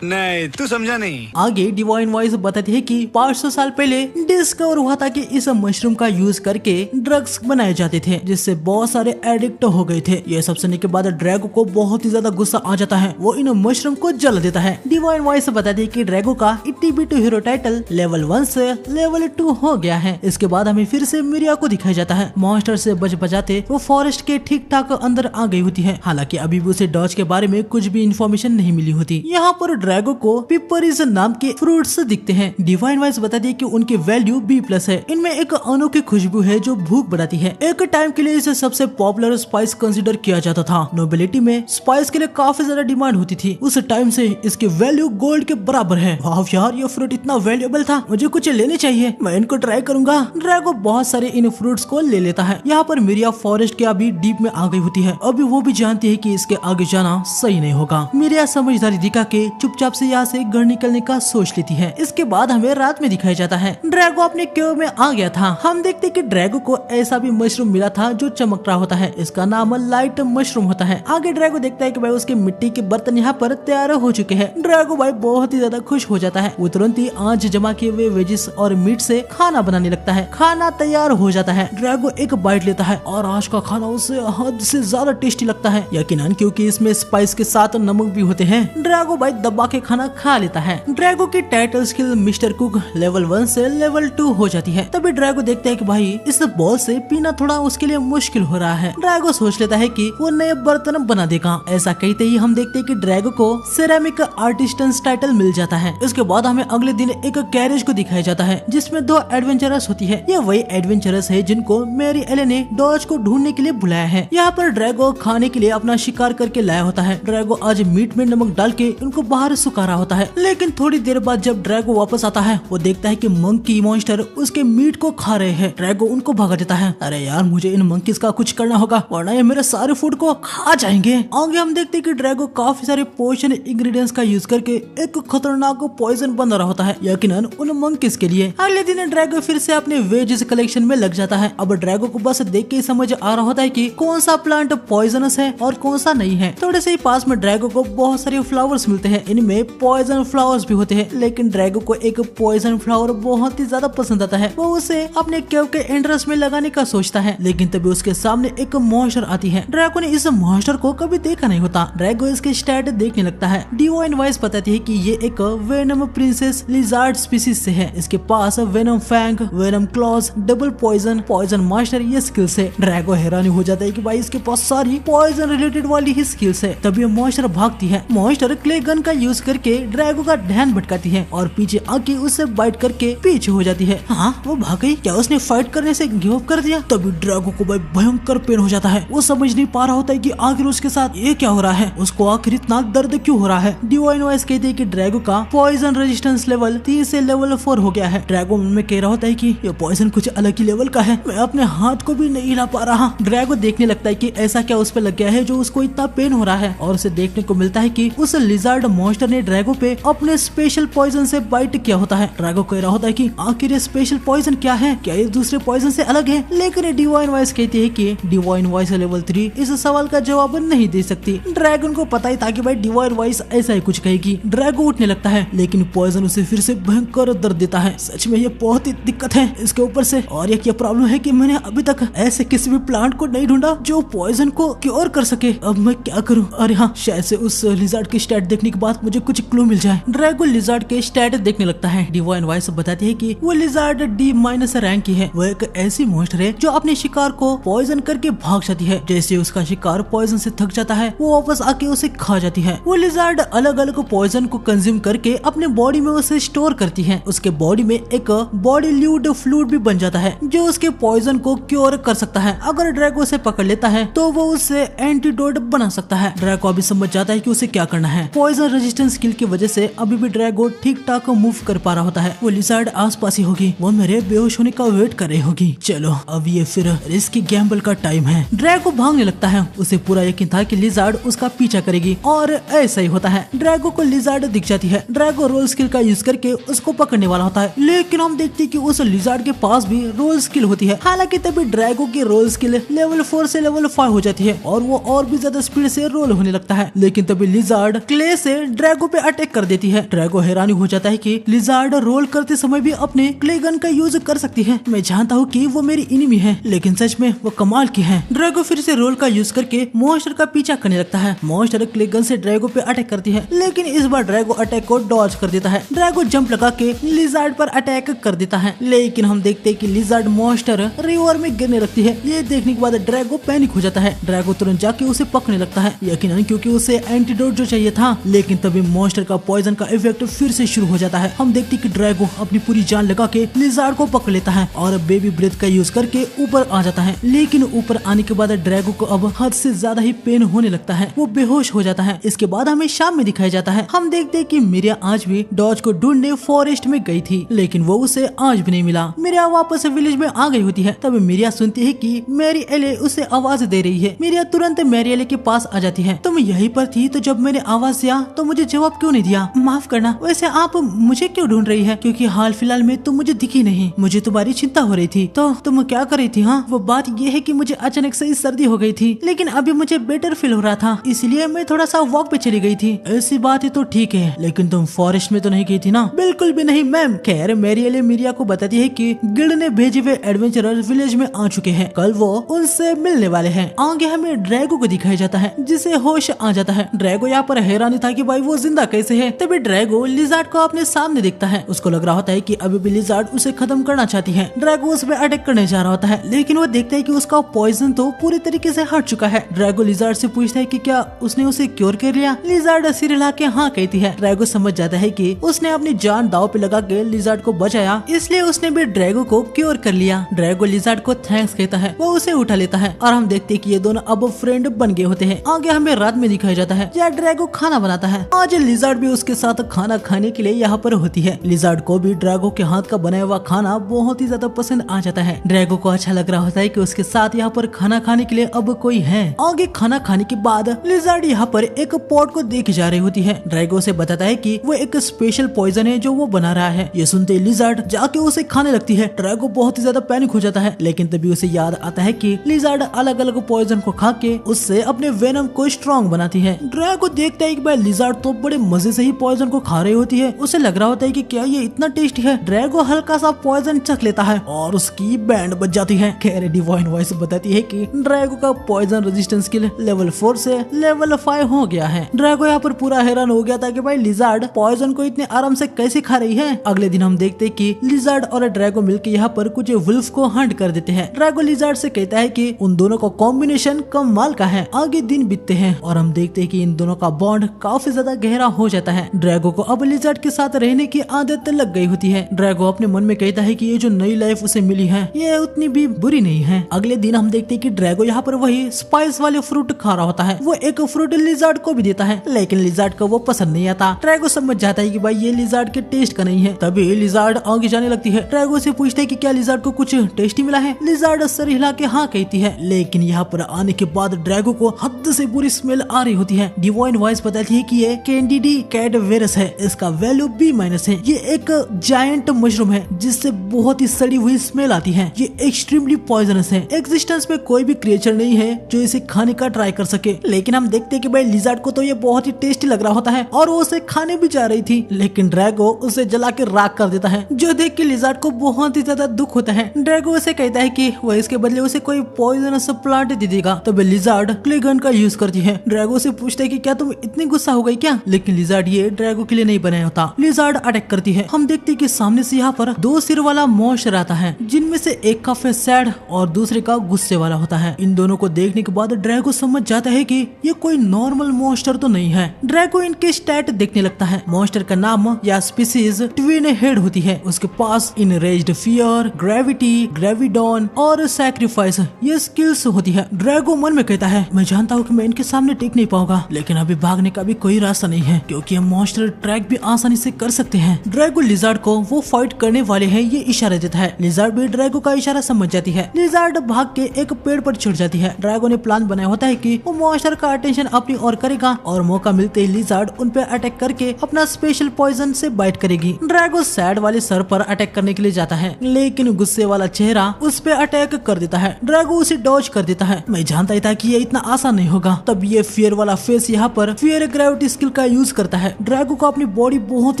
नहीं, तू समझा नहीं। आगे डिवाइन वॉइस बताती है कि 500 साल पहले डिस्कवर हुआ था कि इस मशरूम का यूज करके ड्रग्स बनाए जाते थे, जिससे बहुत सारे एडिक्ट हो गए थे। ये सब सुनने के बाद ड्रैगो को बहुत ही ज्यादा गुस्सा आ जाता है। वो इन मशरूम को जला देता है। डिवाइन वॉइस बताती है कि ड्रैगो का इट्टी-बिट्टू हीरो टाइटल लेवल 1 से लेवल 2 हो गया है। इसके बाद हमें फिर से मिरिया को दिखाया जाता है। मॉन्स्टर से बच बचाते वो फॉरेस्ट के ठीक ठाक अंदर आ गई होती है। हालांकि अभी भी उसे डॉज के बारे में कुछ भी इंफॉर्मेशन नहीं मिली होती। यहाँ पर ड्रैगो को पिपरीज नाम के फ्रूट्स दिखते हैं। डिवाइन वॉइस बताती है कि उनकी वैल्यू B+ है। इनमें एक अनोखी खुशबू है जो भूख बढ़ाती है। एक टाइम के लिए इसे सबसे पॉपुलर स्पाइस कंसीडर किया जाता था। नोबिलिटी में स्पाइस के लिए काफी ज्यादा डिमांड होती थी। उस टाइम से इसकी वैल्यू गोल्ड के बराबर है। वाह यार, ये फ्रूट इतना वैल्यूएबल था, मुझे कुछ लेने चाहिए, मैं इनको ट्राई करूंगा। ड्रैगो बहुत सारे इन फ्रूट्स को ले लेता है। यहाँ पर मिरिया फॉरेस्ट के अभी डीप में आ गई होती है। अभी वो भी जानती है कि इसके आगे जाना सही नहीं होगा। मिरिया समझदारी दिखा के चुपचाप से यहाँ से घर निकलने का सोच लेती है। इसके बाद हमें रात में दिखाया जाता है। ड्रैगो अपने केव में आ गया था। हम देखते कि ड्रैगो को ऐसा भी मशरूम मिला था जो चमक रहा होता है। इसका नाम लाइट मशरूम होता है। आगे ड्रैगो देखता है कि भाई उसके मिट्टी के बर्तन यहाँ पर तैयार हो चुके हैं। ड्रैगो भाई बहुत ही ज्यादा खुश हो जाता है। वो तुरंत ही आज जमा किए हुए वेजिस और मीट से खाना बनाने लगता है। खाना तैयार हो जाता है। ड्रैगो एक बाइट लेता है और आज का खाना उसे हद से ज्यादा टेस्टी लगता है, यकीनन, क्योंकि इसमें स्पाइस के साथ नमक भी होते हैं। ड्रैगो भाई दबा के खाना खा लेता है। ड्रैगो की title skill mister cook level 1 से लेवल 2 हो जाती है। तभी ड्रैगो देखता है कि भाई इस बॉल से पीना थोड़ा उसके लिए मुश्किल हो रहा है। ड्रैगो सोच लेता है कि वो नए बर्तन बना देगा। ऐसा कहते ही हम देखते हैं कि ड्रैगो को सिरेमिक आर्टिस्टन्स टाइटल मिल जाता है। इसके बाद हमें अगले दिन एक गैरेज को दिखाया जाता है जिसमें 2 एडवेंचरस होती है। ये वही एडवेंचरस है जिनको मैरी एले ने डॉज को ढूंढने के लिए बुलाया है। यहाँ पर ड्रैगो खाने के लिए अपना शिकार करके लाया होता है। ड्रैगो आज मीट में नमक डाल के उनको बाहर सुखा रहा होता है, लेकिन थोड़ी देर बाद जब ड्रैगो वापस आता है वो देखता है कि मंकी मॉन्स्टर उसके मीट को खा रहे हैं। ड्रैगो उनको भगा देता है। अरे यार, मुझे इन मंकीज का कुछ करना होगा वरना ये मेरे सारे फूड को खा जाएंगे। आगे हम देखते हैं कि ड्रैगो काफी सारे पोषण इंग्रेडिएंट्स का यूज करके एक खतरनाक पॉइजन बना रहा होता है, यकीनन उन मंकीज के लिए। अगले दिन ड्रैगो फिर से अपने वेजेस कलेक्शन में लग जाता है। अब ड्रैगो को बस देख के समझ आ रहा होता है कि कौन सा प्लांट पॉइजनस है और कौन सा नहीं है। थोड़े से ही पास में ड्रैगो को बहुत सारे फ्लावर्स मिलते हैं। इनमें में पॉइजन फ्लावर्स भी होते हैं, लेकिन ड्रैगो को एक पॉइजन फ्लावर बहुत ही ज्यादा पसंद आता है। वो उसे अपने केव के एंट्रेंस में लगाने का सोचता है, लेकिन तभी उसके सामने एक मॉन्स्टर आती है। ड्रैगो ने इस मॉन्स्टर को कभी देखा नहीं होता। ड्रैगो इसके स्टैट देखने लगता है। डिवाइन वॉइस बताती है कि ये एक वेनम प्रिंसेस लिजार्ड स्पीसीज से है। इसके पास venom fang, venom claws, double poison, poison master ये स्किल्स है। ड्रैगो हैरानी हो जाता है कि भाई इसके पास सारी पॉइजन रिलेटेड वाली ही स्किल्स है। तभी मॉन्स्टर भागती है। मॉन्स्टर क्ले गन का यूज करके ड्रैगो का ध्यान भटकाती है और पीछे आके उससे बाइट करके पीछे हो जाती है। हाँ, वो भाग गई। क्या उसने फाइट करने से गिव अप कर दिया? तभी ड्रैगो को भाई भयंकर पेन हो जाता है। वो समझ नहीं पा रहा होता है कि आखिर उसके साथ ये क्या हो रहा है, उसको आखिर इतना दर्द क्यों हो रहा है। डिवाइन वॉइस कहती है कि ड्रैगो का पॉइजन रेजिस्टेंस लेवल 3 से लेवल 4 हो गया है। ड्रैगो मन में कह रहा होता है कि ये पॉइजन कुछ अलग ही लेवल का है, मैं अपने हाथ को भी नहीं हिला पा रहा। ड्रैगो देखने लगता है कि ऐसा क्या उस पे लग गया है जो उसको इतना पेन हो रहा है, और उसे देखने को मिलता है कि उस लिजार्ड मॉन्स्टर ने ड्रैगो पे अपने स्पेशल पॉइजन से बाइट किया होता है। ड्रैगो कह रहा होता है कि आखिर ये स्पेशल पॉइजन क्या है, क्या ये दूसरे पॉइजन से अलग है? लेकिन डिवाइन वॉइस कहती है कि डिवाइन वॉइस लेवल 3 इस सवाल का जवाब नहीं दे सकती। ड्रैगन को पता ही था कि भाई डिवाइन वॉइस ऐसा ही कुछ कहेगी। ड्रैगो उठने लगता है, लेकिन पॉइजन उसे फिर से भयंकर दर्द देता है। सच में ये बहुत ही दिक्कत है इसके ऊपर से। और एक ये प्रॉब्लम है कि मैंने अभी तक ऐसे किसी भी प्लांट को नहीं ढूंढा जो पॉइजन को क्योर कर सके। अब मैं क्या करूं? अरे हाँ, शायद से उस लिजार्ड के स्टैट देखने के बाद मुझे कुछ क्लू मिल जाए। ड्रैगो लिजार्ड के स्टैट देखने लगता है। डिवाइन वॉइस बताती है कि वो लिजार्ड D- रैंक की है। वो एक ऐसी मॉन्स्टर है जो अपने शिकार को पॉइजन करके भाग जाती है। जैसे उसका शिकार पॉइजन से थक जाता है, वो वापस आके उसे खा जाती है। वो लिजार्ड अलग अलग पॉइजन को कंज्यूम करके अपने बॉडी में उसे स्टोर करती है। उसके बॉडी में एक बॉडी ल्यूड फ्लूइड भी बन जाता है जो उसके पॉइजन को क्योर कर सकता है। अगर ड्रैगो उसे पकड़ लेता है तो वो उससे एंटीडोट बना सकता है। ड्रैगो अभी समझ जाता है कि उसे क्या करना है। पॉइजन रेजिस्टेंस स्किल की वजह से अभी भी ड्रैगो ठीक ठाक मूव कर पा रहा होता है। वो लिजार्ड आसपास ही होगी, वो मेरे बेहोश होने का वेट कर रही होगी। चलो अब ये फिर रिस्की गैम्बल का टाइम है। ड्रैगो भागने लगता है। उसे पूरा यकीन था कि लिजार्ड उसका पीछा करेगी, और ऐसा ही होता है। ड्रैगो को लिजार्ड दिख जाती है। ड्रैगो रोल स्किल का यूज करके उसको पकड़ने वाला होता है, लेकिन हम देखते हैं कि उस लिजार्ड के पास भी रोल स्किल होती है। हालांकि तभी ड्रैगो की रोल स्किल लेवल 4 से लेवल 5 हो जाती है और वो और भी ज्यादा स्पीड से रोल होने लगता है। लेकिन तभी लिजार्ड क्ले से ड्रैगो पे अटैक कर देती है। ड्रैगो हैरानी हो जाता है कि लिजार्ड रोल करते समय भी अपने क्ले गन का यूज कर सकती है। मैं जानता हूँ कि वो मेरी एनिमी है, लेकिन सच में वो कमाल की है। ड्रैगो फिर से रोल का यूज करके मॉन्स्टर का पीछा करने लगता है। मॉन्स्टर क्ले गन से ड्रैगो पे अटैक करती है, लेकिन इस बार ड्रैगो अटैक को डॉज कर देता है। ड्रैगो जंप लगा के लिजार्ड पर अटैक कर देता है, लेकिन हम देखते हैं कि लिजार्ड मॉन्स्टर रिवर में गिरने लगती है। ये देखने के बाद ड्रैगो पैनिक हो जाता है। ड्रैगो तुरंत जाके उसे पकड़ने लगता है, यकीनन क्योंकि उसे एंटीडोट जो चाहिए था। लेकिन तभी मॉन्स्टर का पॉइजन का इफेक्ट फिर से शुरू हो जाता है। हम देखते हैं कि ड्रैगो अपनी पूरी जान लगा के लिजार्ड को पकड़ लेता है और बेबी ब्रेथ का यूज करके ऊपर आ जाता है। लेकिन ऊपर आने के बाद ड्रैगो को अब हद से ज्यादा ही पेन होने लगता है। वो बेहोश हो जाता है। इसके बाद हमें शाम में दिखाया जाता है। हम देखते हैं कि मिरिया आज भी डॉज को ढूंढने फॉरेस्ट में गई थी, लेकिन वो उसे आज भी नहीं मिला। मिरिया वापस विलेज में आ गई होती है। तब मिरिया सुनती है कि मैरी एले उसे आवाज दे रही है। मिरिया तुरंत मैरी एले के पास आ जाती है। तुम यहीं पर थी, तो जब मैंने आवाज दिया तो मुझे जवाब क्यों नहीं दिया? माफ करना, वैसे आप मुझे क्यों ढूंढ रही है? क्योंकि हाल फिलहाल में तुम मुझे दिखी नहीं। मुझे तुम्हारी चिंता हो रही थी। तो तुम क्या कर रही थी? हाँ, वो बात ये है कि मुझे अचानक से सर्दी हो गई थी, लेकिन अभी मुझे बेटर फील हो रहा था, इसलिए मैं थोड़ा सा वॉक पे चली गई थी। ऐसी बात है तो ठीक है, लेकिन तुम फॉरेस्ट में तो नहीं गई थी ना? बिल्कुल भी नहीं मैम। खैर मैरी एले मिरिया को बताती है कि गिल्ड ने भेजे हुए एडवेंचरर विलेज में आ चुके हैं। कल वो उनसे मिलने वाले हैं। आगे हमें ड्रैगो को दिखाया जाता है, जिसे होश आ जाता है। ड्रैगो यहाँ पर हैरानी था कि भाई वो जिंदा कैसे है। तभी ड्रैगो लिजार्ड को अपने सामने देखता है। उसको लग रहा होता है कि अभी भी लिजार्ड उसे खत्म करना चाहती है। ड्रैगो उस पर अटैक करने जा रहा होता है, लेकिन वो देखता है कि उसका पॉइजन तो पूरी तरीके से हट चुका है। ड्रैगो लिजार्ड से पूछता है कि क्या उसने उसे क्योर कर लिया? लिजार्ड सिर हिला के हाँ कहती है। ड्रैगो समझ जाता है कि उसने अपनी जान दांव पे लगा के लिजार्ड को बचाया, इसलिए उसने भी ड्रैगो को क्योर कर लिया। ड्रैगो लिजार्ड को थैंक्स कहता है। वो उसे उठा लेता है और हम देखते हैं कि ये दोनों अब फ्रेंड बन गए होते हैं। आगे हमें रात में दिखाया जाता है या ड्रैगो खाना बनाता है। आज लिजार्ड भी उसके साथ खाना खाने के लिए यहाँ पर होती है। लिजार्ड को भी ड्रैगो के हाथ का बनाया हुआ खाना बहुत ही ज्यादा पसंद आ जाता है। ड्रैगो को अच्छा लग रहा होता है कि उसके साथ यहाँ पर खाना खाने के लिए अब कोई है। आगे खाना खाने के बाद लिजार्ड यहाँ पर एक पॉट को देख जा रही होती है। ड्रैगो से बताता है कि वो एक स्पेशल पॉइजन है जो वो बना रहा है। ये सुनते लिजार्ड जाके उसे खाने लगती है। ड्रैगो बहुत ही ज्यादा पैनिक हो जाता है, लेकिन तभी उसे याद आता है कि लिजार्ड अलग अलग पॉइजन को खा के उससे अपने वेनम को स्ट्रॉन्ग बनाती है। ड्रैगो देखता है कि भाई लिजार्ड तो बड़े मजे से ही पॉइजन को खा रही होती है। उसे लग रहा होता है कि क्या ये इतना टेस्टी है। ड्रैगो हल्का सा पॉइजन चख लेता है और उसकी बैंड बज जाती है। खैर डिवाइन वॉइस बताती है कि ड्रैगो का पॉइजन रेजिस्टेंस स्किल लेवल 4 से लेवल 5 हो गया है। ड्रैगो यहाँ पर पूरा हैरान हो गया था कि भाई लिजार्ड पॉइजन को इतने आराम से कैसे खा रही है। अगले दिन हम देखते कि लिजार्ड और ड्रैगो मिलकर यहाँ पर कुछ वुल्फ को हंट कर देते हैं। ड्रैगो लिजार्ड से कहता है कि उन दोनों का कॉम्बिनेशन कमाल का है। आगे दिन बीतते हैं और हम देखते हैं कि इन दोनों का बॉन्ड काफी ज्यादा गहरा हो जाता है। ड्रैगो को अब लिजार्ड के साथ रहने की आदत लग गई होती है। ड्रैगो अपने मन में कहता है कि ये जो नई लाइफ उसे मिली है ये उतनी भी बुरी नहीं है। अगले दिन हम देखते हैं कि ड्रैगो यहाँ पर वही स्पाइस वाले फ्रूट खा रहा होता है। वो एक फ्रूट लिजार्ड को भी देता है, लेकिन लिजार्ड को वो पसंद नहीं आता। ड्रैगो समझ जाता है कि भाई ये लिजार्ड के टेस्ट का नहीं है। तभी लिजार्ड आगे जाने लगती है। ड्रैगो से पूछते है कि क्या लिजार्ड को कुछ टेस्टी मिला है। लिजार्ड सर हिला के हाँ कहती है, लेकिन यहाँ पर आने के बाद ड्रैगो को हद से बुरी स्मेल आ रही होती है। डिवाइन वॉइस बताती है कि ये कैंडिडी कैडवेरस है, इसका वैल्यू B- है। ये एक जायंट मशरूम है जिससे बहुत ही सड़ी हुई स्मेल आती है। ये एक्सट्रीमली पॉइजनस है। एग्जिस्टेंस में कोई भी क्रिएचर नहीं है जो इसे खाने का ट्राई कर सके। लेकिन हम देखते हैं कि भाई लिजार्ड को तो ये बहुत ही टेस्टी लग रहा होता है और वो उसे खाने भी जा रही थी, लेकिन ड्रैगो उसे जला के राख कर देता है, जो देख के लिजार्ड को बहुत ही ज्यादा दुख होता है। ड्रैगो उसे कहता है कि वह इसके बदले उसे कोई पॉइजनस प्लांट दे देगा। तब लिजार्ड क्ले गन का यूज करती है। ड्रैगो से पूछता है कि क्या तुम इतनी गुस्सा हो गई क्या, लेकिन लिजार्ड ये ड्रैगो के लिए नहीं बनाया होता। लिजार्ड अटैक करती है। हम देखते हैं कि सामने से यहाँ पर 2 सिर वाला मॉन्स्टर आता है, जिनमें से एक का फेस सैड और दूसरे का गुस्से वाला होता है। इन दोनों को देखने के बाद ड्रैगो समझ जाता है कि ये कोई नॉर्मल मॉन्स्टर तो नहीं है। ड्रैगो इनके स्टैट देखने लगता है। मॉन्स्टर का नाम या स्पीसीज ट्विन हेड होती है। उसके पास इनरेज्ड फियर, ग्रेविटी, ग्रेविडॉन और सैक्रिफाइस ये स्किल्स होती है। ड्रैगो मन में कहता है, मैं जानता हूँ कि मैं इनके सामने टिक नहीं पाऊंगा, लेकिन अभी भागने का भी कोई रास्ता नहीं है क्योंकि ये मॉन्स्टर ट्रैक भी आसानी से कर सकते हैं। ड्रैगो लिजार्ड को वो फाइट करने वाले हैं ये इशारा देता है। लिजार्ड भी ड्रैगो का इशारा समझ जाती है। लिजार्ड भाग के एक पेड़ पर चढ़ जाती है। ड्रैगो ने प्लान बनाया होता है कि वो मॉन्स्टर का अटेंशन अपनी ओर करेगा और मौका मिलते ही लिजार्ड उन पे अटैक करके अपना स्पेशल पॉइजन से बाइट करेगी। ड्रैगो सैड वाले सर पर अटैक करने के लिए जाता है, लेकिन गुस्से वाला चेहरा उस पे अटैक कर देता है। ड्रैगो उसे डॉज कर देता है। मैं जानता ही था कि ये इतना आसान नहीं होगा। तब ये फियर वाला फेस यहाँ पर फियर ग्रेविटी स्किल का यूज करता है। ड्रैगो को अपनी बॉडी बहुत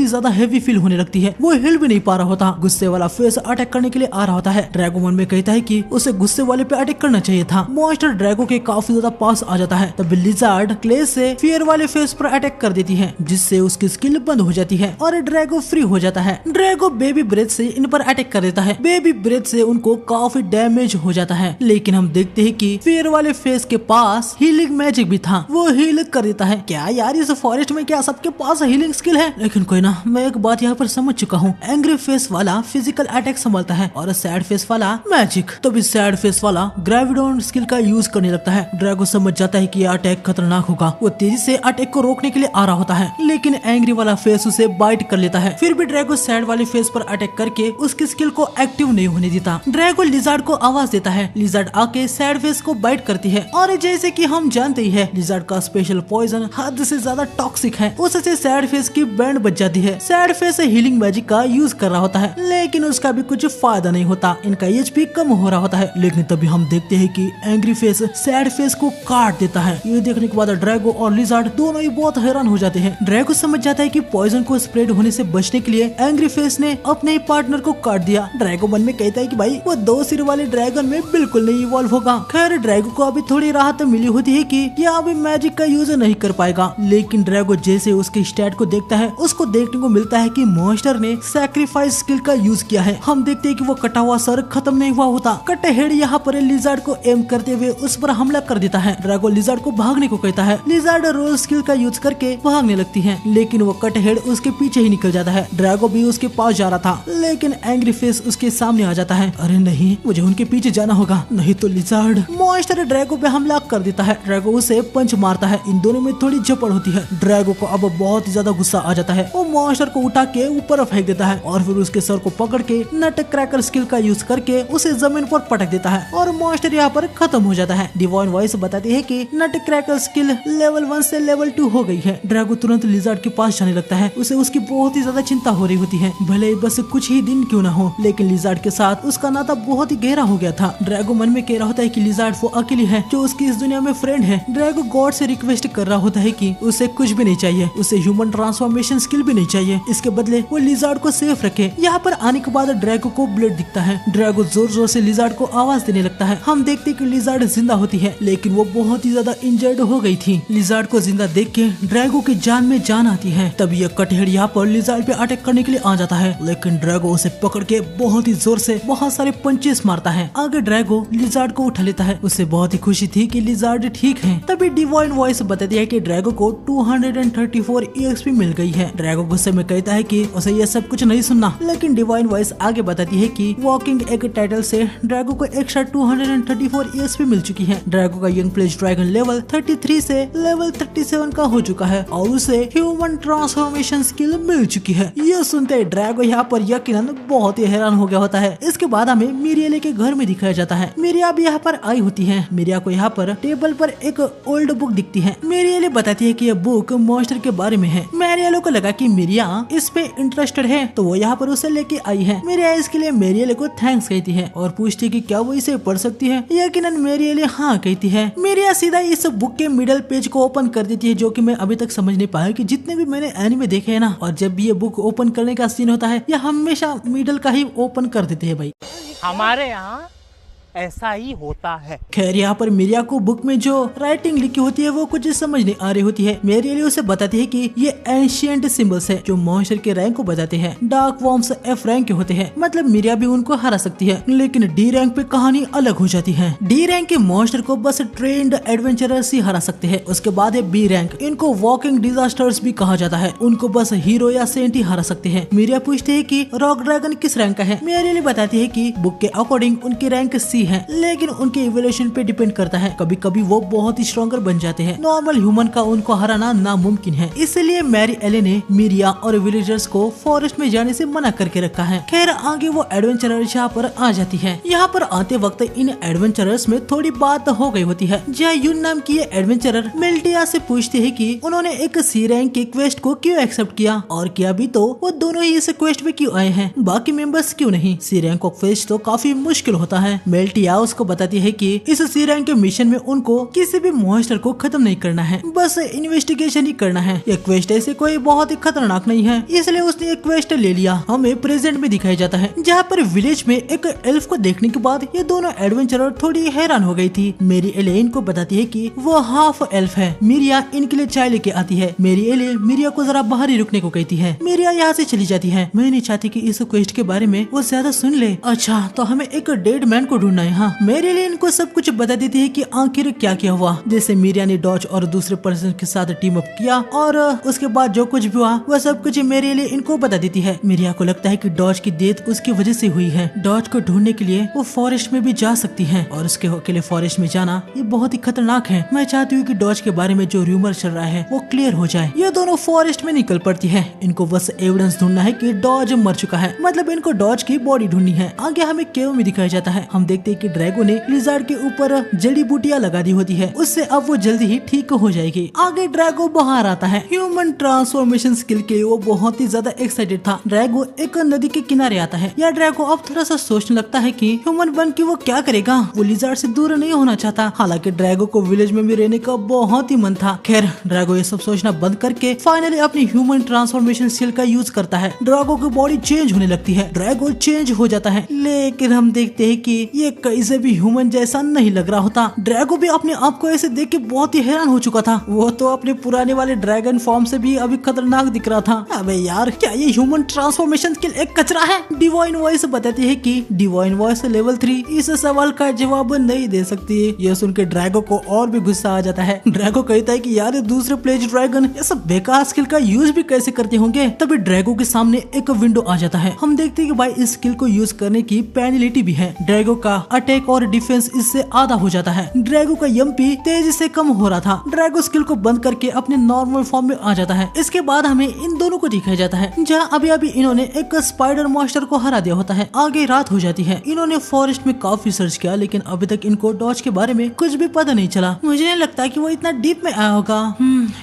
ही ज्यादा हेवी फील होने लगती है। वो हिल भी नहीं पा रहा होता। गुस्से वाला फेस अटैक करने के लिए आ रहा होता है। ड्रैगो मन में कहता है कि उसे गुस्से वाले पे अटैक करना चाहिए था। मॉन्स्टर ड्रैगो के काफी ज्यादा पास आ जाता है। तब लिजार्ड क्ले से फियर वाले फेस पर अटैक कर देती है, जिससे उसकी स्किल बंद हो जाती है और ड्रैगो फ्री हो जाता है। ड्रैगो बेबी ब्रेथ से इन पर अटैक कर देता है। बेबी ब्रेथ से उनको काफी डैमेज हो जाता है, लेकिन हम देखते हैं कि फियर वाले फेस के पास हीलिंग मैजिक भी था। वो हील कर देता है। क्या यार इस फॉरेस्ट में क्या सबके पास हीलिंग स्किल है? लेकिन कोई ना, मैं एक बात यहाँ पर समझ चुका हूँ। एंग्री फेस वाला फिजिकल अटैक संभालता है और सैड फेस वाला मैजिक। तभी सैड फेस वाला ग्रेविडॉन स्किल का यूज करने लगता है। ड्रैगो समझ जाता है कि यह अटैक खतरनाक होगा। वो तेजी से अटैक को रोकने के लिए आ रहा होता है, लेकिन एंग्री वाला फेस उसे बाइट कर लेता है। फिर भी ड्रैगो सैड वाले फेस पर अटैक करके उसकी स्किल को एक्टिव नहीं होने देता। ड्रैगो लिजार्ड को आवाज देता है। लिजार्ड आके सैड फेस को बाइट करती है और जैसे कि हम जानते ही है, लिजार्ड का स्पेशल पॉइजन हद से ज्यादा टॉक्सिक है। उससे सैड फेस की बैंड बच जाती है। सैड फेस हीलिंग मैजिक का यूज कर रहा होता है, लेकिन उसका भी कुछ फायदा नहीं होता। इनका एचपी कम हो रहा होता है। लेकिन तभी हम देखते हैं कि एंग्री फेस सैड फेस को काट देता है। ये देखने के बाद ड्रैगो और लिजार्ड दोनों ही बहुत हैरान हो जाते हैं। ड्रैगो समझ जाता है कि पॉइजन को स्प्रेड होने से बचने के लिए एंग्री फेस ने अपने ही पार्टनर को काट दिया। ड्रैगो मन में कहता है कि भाई वो 2 सिर वाले ड्रैगन में बिल्कुल नहीं इवॉल्व होगा। खैर ड्रैगो को अभी थोड़ी राहत मिली होती है कि यह अभी मैजिक का यूज नहीं कर पाएगा, लेकिन ड्रैगो जैसे उसके स्टैट को देखता है, उसको देखने को मिलता है कि मॉन्स्टर ने सैक्रिफाइस स्किल का यूज किया है। हम देखते हैं कि वो कटा हुआ सर खत्म नहीं हुआ होता। कटे हेड यहाँ पर लिजार्ड को एम करते हुए उस पर हमला कर देता है। ड्रैगो लिजार्ड को भागने को कहता है। लिजार्ड रोल स्किल का यूज करके भागने लगती है, लेकिन वो कट हेड उसके पीछे ही निकल जाता है। ड्रैगो भी उसके पास जा रहा था, लेकिन एंग्री फेस उसके सामने आ जाता है। अरे नहीं, मुझे उनके पीछे जाना होगा, नहीं तो लिजार्ड। मॉन्स्टर ड्रैगो पे हमला कर देता है। ड्रैगो उसे पंच मारता है। इन दोनों में थोड़ी झपड़ होती है। ड्रैगो को अब बहुत ही ज्यादा गुस्सा आ जाता है। वो मॉन्स्टर को उठा के ऊपर फेंक देता है और फिर उसके सर को पकड़ के नट क्रैकर स्किल का यूज करके उसे जमीन पर पटक देता है और मॉन्स्टर यहाँ पर खत्म हो जाता है। डिवाइन वॉइस बताती है कि नट क्रैकर स्किल लेवल 1 से लेवल 2 हो गई है। ड्रैगो तुरंत लिजार्ड के पास जाने लगता है। उसे उसकी बहुत ही ज्यादा चिंता हो रही होती है, भले ही बस कुछ ही दिन क्यों ना हो, लेकिन लिजार्ड के साथ उसका नाता बहुत ही गहरा हो गया था। ड्रैगो मन में कह रहा होता है कि लिजार्ड वो अकेली है जो उसकी इस दुनिया में फ्रेंड है। ड्रैगो गॉड से रिक्वेस्ट कर रहा होता है कि उसे कुछ भी भी नहीं चाहिए, उसे ह्यूमन ट्रांसफॉर्मेशन स्किल भी नहीं चाहिए। इसके बदले वो लिजार्ड को सेफ रखे। यहाँ पर आने के बाद ड्रैगो को ब्लेड दिखता है। ड्रैगो जोर जोर से लिजार्ड को आवाज देने लगता है। हम देखते कि लिजार्ड जिंदा होती है, लेकिन वो बहुत ही ज्यादा इंजर्ड हो गई थी। लिजार्ड को जिंदा देख के ड्रैगो की जान में जान आती है। तब ये कटहेड़ यहाँ पर लिजार्ड पे अटैक करने के लिए आ जाता है, लेकिन ड्रैगो उसे पकड़ के बहुत ही जोर से बहुत सारे पंचेस मारता है। आगे ड्रैगो लिजार्ड को उठा लेता है। उसे बहुत ही खुशी थी कि लिजार्ड ठीक है। तभी डिवाइन वॉइस बताती है कि ड्रैगो को 234 EXP मिल गई है। ड्रैगो गुस्से में कहता है कि उसे ये सब कुछ नहीं सुनना, लेकिन डिवाइन वॉइस आगे बताती है कि वॉकिंग एक टाइटल से ड्रैगो को एक्स्ट्रा 234 EXP मिल चुकी है। ड्रैगो का यंग प्लेज ड्रैगन लेवल 33 से लेवल 37 का हो चुका है और उसे ह्यूमन ट्रांसफॉर्मेशन स्किल मिल चुकी है। ये सुनते ड्रैगो यहाँ पर यकीनन बहुत ही हैरान हो गया होता है। इसके बाद हमें मिरिया के घर में दिखाया जाता है। मिरिया भी यहाँ पर आई होती है। मिरिया को यहाँ पर टेबल पर एक ओल्ड बुक दिखती है। मिरिया बताती है कि यह बुक मॉन्स्टर के बारे में है। मिरिया को लगा कि मिरिया इस पे इंटरेस्टेड है, तो वो यहाँ पर उसे लेके आई है। मिरिया इसके लिए मिरिया को थैंक्स कहती है और पूछती है कि क्या वो इसे पढ़ सकती है। यकीनन मिरिया हाँ कहती है। मिरिया सीधा इस बुक के मिडल पेज को ओपन कर देती है, जो कि मैं अभी तक समझ नहीं पाया कि जितने भी मैंने एनिमे देखे है ना, और जब भी ये बुक ओपन करने का सीन होता है, यह हमेशा मिडल का ही ओपन कर देते हैं भाई। हमारे यहाँ ऐसा ही होता है। खैर यहाँ पर मिरिया को बुक में जो राइटिंग लिखी होती है वो कुछ समझ नहीं आ रही होती है। मिरिया उसे बताती है कि ये एंशिएंट सिंबल्स है जो मॉन्स्टर के रैंक को बताते हैं। डार्क वॉर्म्स F रैंक के होते हैं, मतलब मिरिया भी उनको हरा सकती है। लेकिन डी रैंक पे कहानी अलग हो जाती है। डी रैंक के मॉन्स्टर को बस ट्रेन्ड एडवेंचरर्स ही हरा सकते हैं। उसके बाद है बी रैंक, इनको वॉकिंग डिजास्टर्स भी कहा जाता है। उनको बस हीरो या सेंट ही हरा सकते हैं। मिरिया पूछती है कि रॉक ड्रैगन किस रैंक का है। मिरिया बताती है कि बुक के अकॉर्डिंग उनकी रैंक C है, लेकिन उनके इवोल्यूशन पे डिपेंड करता है। कभी कभी वो बहुत ही स्ट्रॉन्गर बन जाते हैं। नॉर्मल ह्यूमन का उनको हराना नामुमकिन है। इसलिए मैरी एले ने मिरिया और विलेजर्स को फॉरेस्ट में जाने से मना करके रखा है। खैर आगे वो एडवेंचरर्स यहाँ पर आ जाती है। यहाँ पर आते वक्त इन एडवेंचरर्स में थोड़ी बात हो गई होती है। जयुन नाम की ये एडवेंचरर मेल्टिया से पूछती है कि उन्होंने एक C रैंक के क्वेस्ट को क्यों एक्सेप्ट किया, और किया भी तो वो दोनों ही इस क्वेस्ट में क्यों आए हैं, बाकी मेंबर्स क्यों नहीं। C रैंक को क्वेस्ट तो काफी मुश्किल होता है। मेल्टिया उसको बताती है कि इस C रैंक के मिशन में उनको किसी भी मॉन्स्टर को खत्म नहीं करना है, बस इन्वेस्टिगेशन ही करना है। ये क्वेस्ट ऐसे कोई बहुत ही खतरनाक नहीं है, इसलिए उसने एक क्वेस्ट ले लिया। हमें प्रेजेंट में दिखाया जाता है, जहाँ पर विलेज में एक एल्फ को देखने के बाद ये दोनों एडवेंचरर थोड़ी हैरान हो गई थी। मेरी एले इनको बताती है कि वो हाफ एल्फ है। मिरिया इनके लिए चाय लेके आती है। मेरी एले मिरिया को जरा बाहर ही रुकने को कहती है। मिरिया यहाँ से चली जाती है। मैं नहीं चाहती कि इस क्वेस्ट के बारे में वो ज्यादा सुन ले। अच्छा तो हमें एक डेड मैन को ढूंढना है। हाँ मेरी एले इनको सब कुछ बता देती है कि आखिर क्या क्या हुआ। जैसे मिरिया ने डॉज और दूसरे पर्सन के साथ टीम अप किया, और उसके बाद जो कुछ भी हुआ वह सब कुछ मेरे लिए इनको बता देती है। मिरिया को लगता है कि डॉज की डेथ उसकी वजह से हुई है। डॉज को ढूंढने के लिए वो फॉरेस्ट में भी जा सकती है, और उसके अकेले फॉरेस्ट में जाना ये बहुत ही खतरनाक है। मैं चाहती हूँ कि डॉज के बारे में जो रूमर चल रहा है वो क्लियर हो जाए। ये दोनों फॉरेस्ट में निकल पड़ती है। इनको बस एविडेंस ढूंढना है कि डॉज मर चुका है, मतलब इनको डॉज की बॉडी ढूंढनी है। आगे हमें केव में दिखाया जाता है। हम देखते हैं कि ड्रैगो ने लिजार्ड के ऊपर जड़ी बूटियां लगा दी होती है, उससे अब वो जल्दी ही ठीक हो जाएगी। आगे ड्रैगो बाहर आता है। ह्यूमन ट्रांसफॉर्मेशन स्किल के लिए वो बहुत ही ज्यादा एक्साइटेड था। ड्रैगो एक नदी के किनारे आता है। या ड्रैगो अब थोड़ा सा सोचने लगता है कि ह्यूमन बन के वो क्या करेगा। वो लिजार्ड से दूर नहीं होना चाहता। हालांकि ड्रैगो को विलेज में भी रहने का बहुत ही मन था। खैर ड्रैगो ये सब सोचना बंद करके फाइनली अपनी ह्यूमन ट्रांसफॉर्मेशन स्किल का यूज करता है। ड्रैगो की बॉडी चेंज होने लगती है। ड्रैगो चेंज हो जाता है, लेकिन हम देखते हैं कि ये कैसे भी ह्यूमन जैसा नहीं लग रहा होता। ड्रैगो भी अपने आप को ऐसे देख के बहुत ही हैरान हो चुका था। वो तो अपने पुराने वाले ड्रैगन फॉर्म से भी अभी खतरनाक दिख रहा था। अबे यार क्या ये ह्यूमन ट्रांसफॉर्मेशन स्किल एक कचरा है। डिवाइन वॉइस बताती है कि डिवाइन वॉइस लेवल 3 इस सवाल का जवाब नहीं दे सकती। ये सुन के ड्रैगो को और भी गुस्सा आ जाता है। ड्रैगो कहता है कि यार दूसरे प्लेज ड्रैगन ये सब बेकार स्किल का यूज भी कैसे करते होंगे। तभी ड्रैगो के सामने एक विंडो आ जाता है। हम देखते हैं कि भाई इस स्किल को यूज करने की पेनल्टी भी है। ड्रैगो का अटैक और डिफेंस इससे आधा हो जाता है। ड्रैगो का एमपी तेजी से कम हो रहा था। ड्रैगो स्किल को बंद करके अपने नॉर्मल फॉर्म में आ जाता है। इसके बाद हमें इन दोनों को दिखाया जाता है, जहाँ अभी अभी इन्होंने एक स्पाइडर मॉन्स्टर को हरा दिया होता है। आगे रात हो जाती है। इन्होंने फॉरेस्ट में काफी सर्च किया, लेकिन अभी तक इनको डॉज के बारे में कुछ भी पता नहीं चला। मुझे नहीं लगता कि वो इतना डीप में आया होगा।